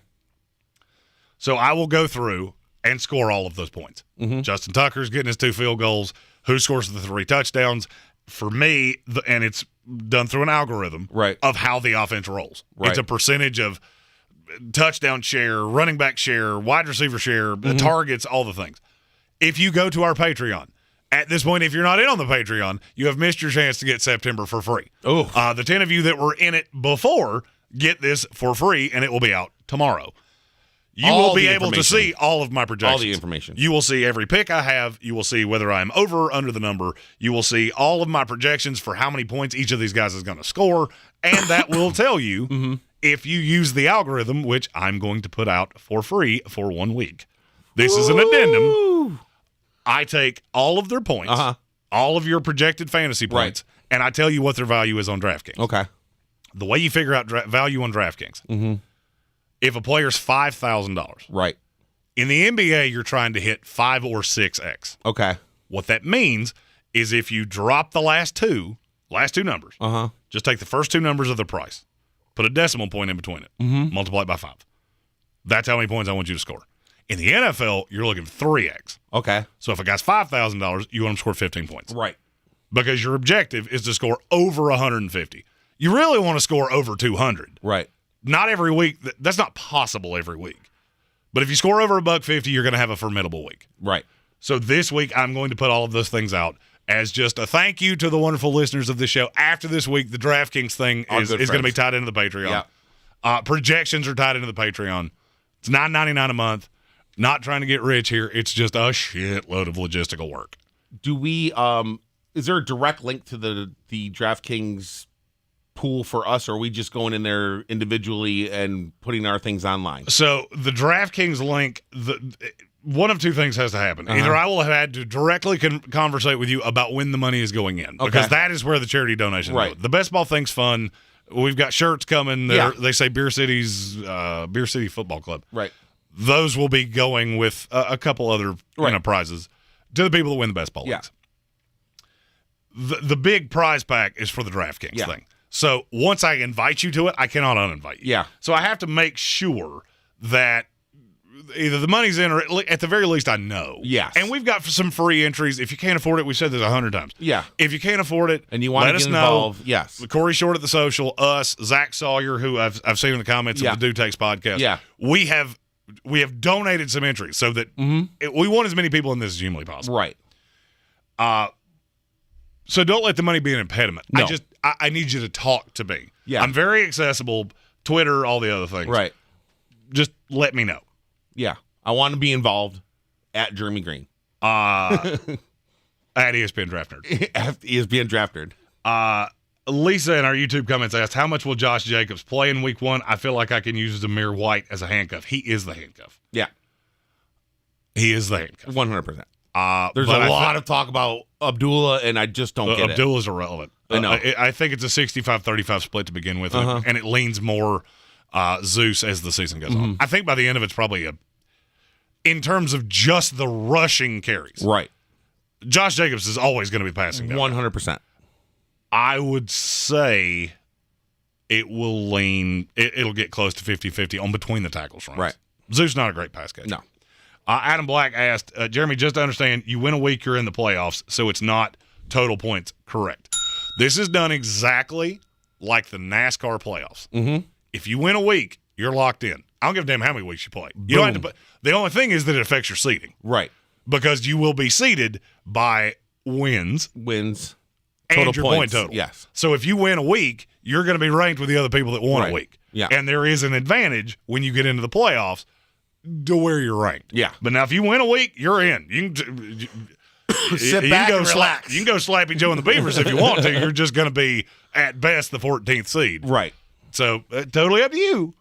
So I will go through and score all of those points. Mm-hmm. Justin Tucker's getting his 2 field goals. Who scores the 3 touchdowns? For me, and it's done through an algorithm of how the offense rolls. Right. It's a percentage of touchdown share, running back share, wide receiver share, targets, all the things. If you go to our Patreon, at this point, if you're not in on the Patreon, you have missed your chance to get September for free. The 10 of you that were in it before get this for free, and it will be out tomorrow. You will be able to see all of my projections. All the information. You will see every pick I have. You will see whether I'm over or under the number. You will see all of my projections for how many points each of these guys is going to score. And that will tell you if you use the algorithm, which I'm going to put out for free for 1 week. This is an addendum. I take all of their points, all of your projected fantasy points, and I tell you what their value is on DraftKings. Okay. The way you figure out value on DraftKings, if a player's $5,000. Right. In the NBA, you're trying to hit 5 or 6x. Okay. What that means is if you drop the last two numbers, just take the first 2 numbers of the price, put a decimal point in between it, multiply it by 5. That's how many points I want you to score. In the NFL, you're looking for 3x. Okay. So if a guy's $5,000, you want him to score 15 points. Right. Because your objective is to score over 150. You really want to score over 200. Right. Not every week. That's not possible every week. But if you score over $150, you're going to have a formidable week. Right. So this week, I'm going to put all of those things out as just a thank you to the wonderful listeners of this show. After this week, the DraftKings thing is going to be tied into the Patreon. Yeah. Projections are tied into the Patreon. It's $9.99 a month. Not trying to get rich here. It's just a shitload of logistical work. Do we? Is there a direct link to the DraftKings pool for us, or are we just going in there individually and putting our things online? So the DraftKings link, one of 2 things has to happen. Either I will have had to directly conversate with you about when the money is going in, because that is where the charity donation goes. The best ball thing's fun. We've got shirts coming. They say Beer City Football Club. Right. Those will be going with a couple other prizes to the people that win the best ball leagues. The big prize pack is for the DraftKings thing. So once I invite you to it, I cannot uninvite you. Yeah. So I have to make sure that either the money's in or at the very least I know. Yes. And we've got some free entries. If you can't afford it, we've said this 100 times. Yeah. If you can't afford it, and you want to get involved, yes. Corey Short at the Social, us, Zach Sawyer, who I've seen in the comments of the Do Takes podcast. Yeah. We have donated some entries so that we want as many people in this as humanly possible. Right. So don't let the money be an impediment. No. I need you to talk to me. Yeah. I'm very accessible, Twitter, all the other things. Right. just let me know. Yeah. I want to be involved at Jeremy Greene. At ESPN Draft Nerd. At ESPN Draft Nerd. Lisa in our YouTube comments asked, how much will Josh Jacobs play in week 1? I feel like I can use Zamir White as a handcuff. He is the handcuff. Yeah. He is the handcuff. 100%. There's but a lot of talk about Abdullah, and I just don't get it. Abdullah's irrelevant. I know. I think it's a 65-35 split to begin with, and it leans more Zeus as the season goes on. I think by the end of it's probably in terms of just the rushing carries. Right. Josh Jacobs is always going to be passing down. 100%. I would say it will lean, it'll get close to 50-50 on between the tackles runs. Right. Zeus not a great pass catcher. No. Adam Black asked, Jeremy, just to understand, you win a week, you're in the playoffs, so it's not total points. Correct. This is done exactly like the NASCAR playoffs. Mm-hmm. If you win a week, you're locked in. I don't give a damn how many weeks you play. You don't have to. The only thing is that it affects your seeding. Right. Because you will be seeded by wins. Total and your points. point total. Yes. So if you win a week, you're going to be ranked with the other people that won a week. Yeah. And there is an advantage when you get into the playoffs to where you're ranked. Yeah. But now if you win a week, you're in. You can sit back and relax. You can go Slappy Joe and the Beavers if you want to. You're just going to be at best the 14th seed. Right. So totally up to you.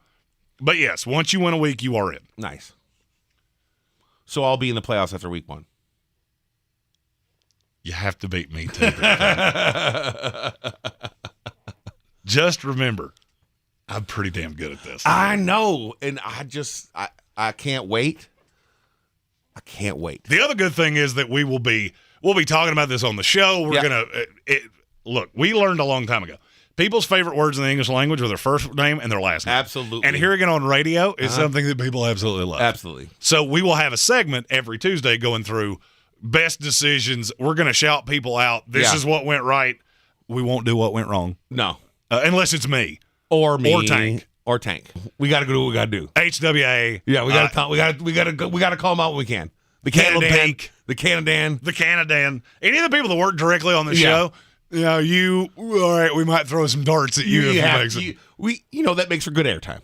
But yes, once you win a week, you are in. Nice. So I'll be in the playoffs after week 1. You have to beat me too. Just remember, I'm pretty damn good at this. I know, and I can't wait. I can't wait. The other good thing is that we'll be talking about this on the show. We're gonna look. We learned a long time ago. People's favorite words in the English language are their first name and their last name. Absolutely. And hearing it on radio is something that people absolutely love. Absolutely. So we will have a segment every Tuesday going through best decisions. We're going to shout people out. This is what went right. We won't do what went wrong. No. Unless it's me. Or me. Or Tank. We got to do what we got to do. HWA. Yeah, we got to call them out when we can. The Canadan. The Canadan. Any of the people that work directly on the show, all right, we might throw some darts at you if you make some. That makes for good airtime.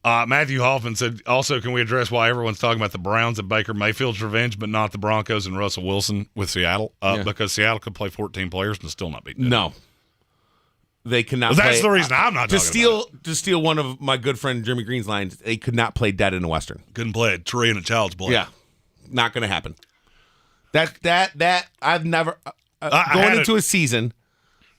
Matthew Hoffman said, also, can we address why everyone's talking about the Browns and Baker Mayfield's revenge, but not the Broncos and Russell Wilson with Seattle? Because Seattle could play 14 players and still not beat them. No. They cannot That's the reason I'm not talking about it. To steal one of my good friend Jeremy Greene's lines, they could not play dead in a Western. Couldn't play a tree in a child's play. Yeah. Not going to happen. That I've never going into a season,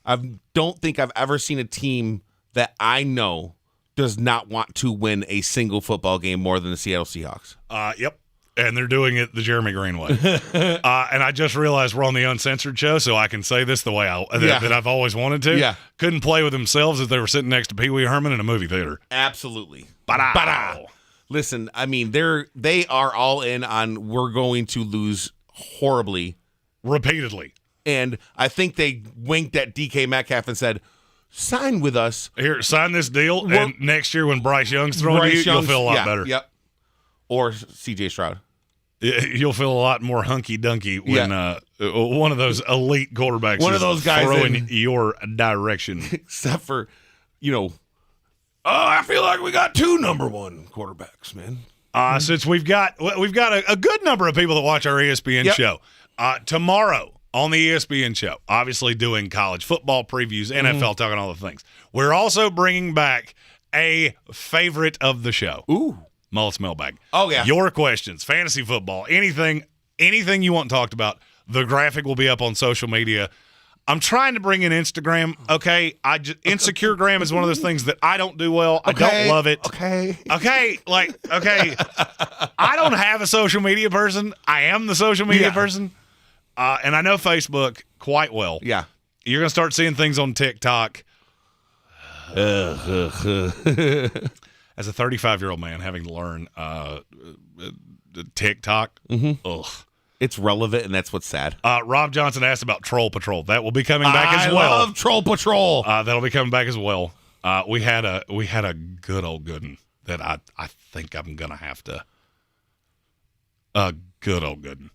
I don't think I've ever seen a team that I know does not want to win a single football game more than the Seattle Seahawks. Yep. And they're doing it the Jeremy Greene way. And I just realized we're on the Uncensored show, so I can say this the way that I've always wanted to. Yeah. Couldn't play with themselves if they were sitting next to Pee Wee Herman in a movie theater. Absolutely. Ba-da. Listen, I mean, they are all in on we're going to lose horribly. Repeatedly. And I think they winked at DK Metcalf and said, sign with us. Here, sign this deal, and next year when Bryce Young's throwing you'll feel a lot better. Yep. Or CJ Stroud. You'll feel a lot more hunky-dunky when one of those elite quarterbacks one of those guys throwing your direction. Except for, I feel like we got 2 number 1 quarterbacks, man. Since we've got a good number of people that watch our ESPN show. Tomorrow on the ESPN show, obviously doing college football previews, NFL, talking all the things. We're also bringing back a favorite of the show. Ooh. Mullet's Mailbag. Oh, yeah. Your questions, fantasy football, anything you want talked about. The graphic will be up on social media. I'm trying to bring in Instagram, okay? Insecure-gram is one of those things that I don't do well. I don't love it. Okay. I don't have a social media person. I am the social media person. And I know Facebook quite well. Yeah. You're going to start seeing things on TikTok. As a 35-year-old man having to learn TikTok, ugh. It's relevant, and that's what's sad. Rob Johnson asked about Troll Patrol. That will be coming back as well. I love Troll Patrol. That'll be coming back as well. We had a good old good one that I think I'm gonna have to. A good old good one.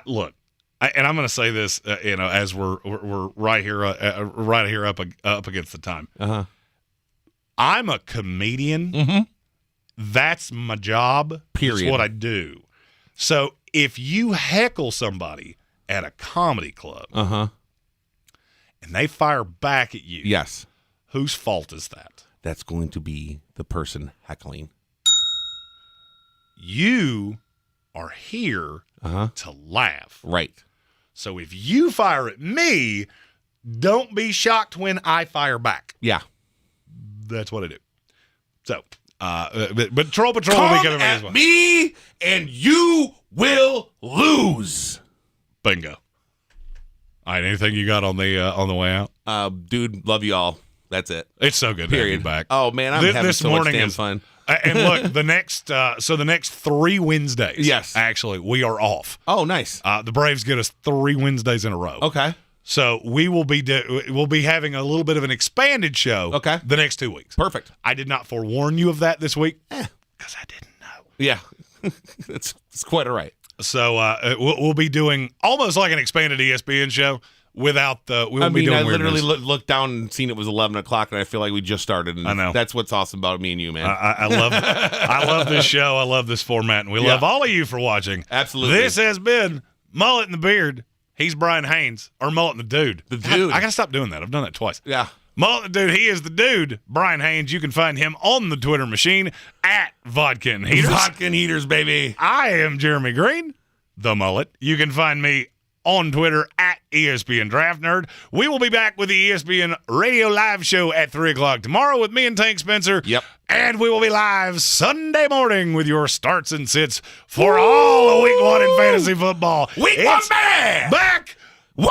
Look, and I'm gonna say this, as we're right here up against the time. I'm a comedian. That's my job. Period. That's what I do. So if you heckle somebody at a comedy club and they fire back at you, yes, whose fault is that? that's going to be the person heckling. You are here to laugh. Right. So if you fire at me, don't be shocked when I fire back. Yeah. That's what I do. So, but Troll Patrol will be coming as well. Me and you will lose. Bingo. All right, anything you got on the way out? Dude, love you all. That's it. It's so good to have you back. Oh man, I'm having this so morning much damn is fun. And look, the next 3 Wednesdays. Yes. Actually, we are off. Oh, nice. The Braves get us 3 Wednesdays in a row. Okay. So we will be having a little bit of an expanded show. Okay. The next 2 weeks. Perfect. I did not forewarn you of that this week because I didn't know. Yeah, it's quite all right. So we'll be doing almost like an expanded ESPN show without the. I literally looked down and seen it was 11 o'clock, and I feel like we just started. And I know. That's what's awesome about me and you, man. I love this show. I love this format, and we love all of you for watching. Absolutely. This has been Mullet in the Beard. He's Brian Haynes, or Mullet and the Dude. The Dude. I got to stop doing that. I've done that twice. Yeah. Mullet and the Dude, he is the Dude. Brian Haynes, you can find him on the Twitter machine at Vodka and Heaters. Vodka and Heaters, baby. I am Jeremy Greene, the Mullet. You can find me on Twitter at ESPN Draft Nerd. We will be back with the ESPN Radio Live Show at 3 o'clock tomorrow with me and Tank Spencer. Yep. And we will be live Sunday morning with your starts and sits for all of Week 1 in fantasy football. Week 1, man! Back, baby!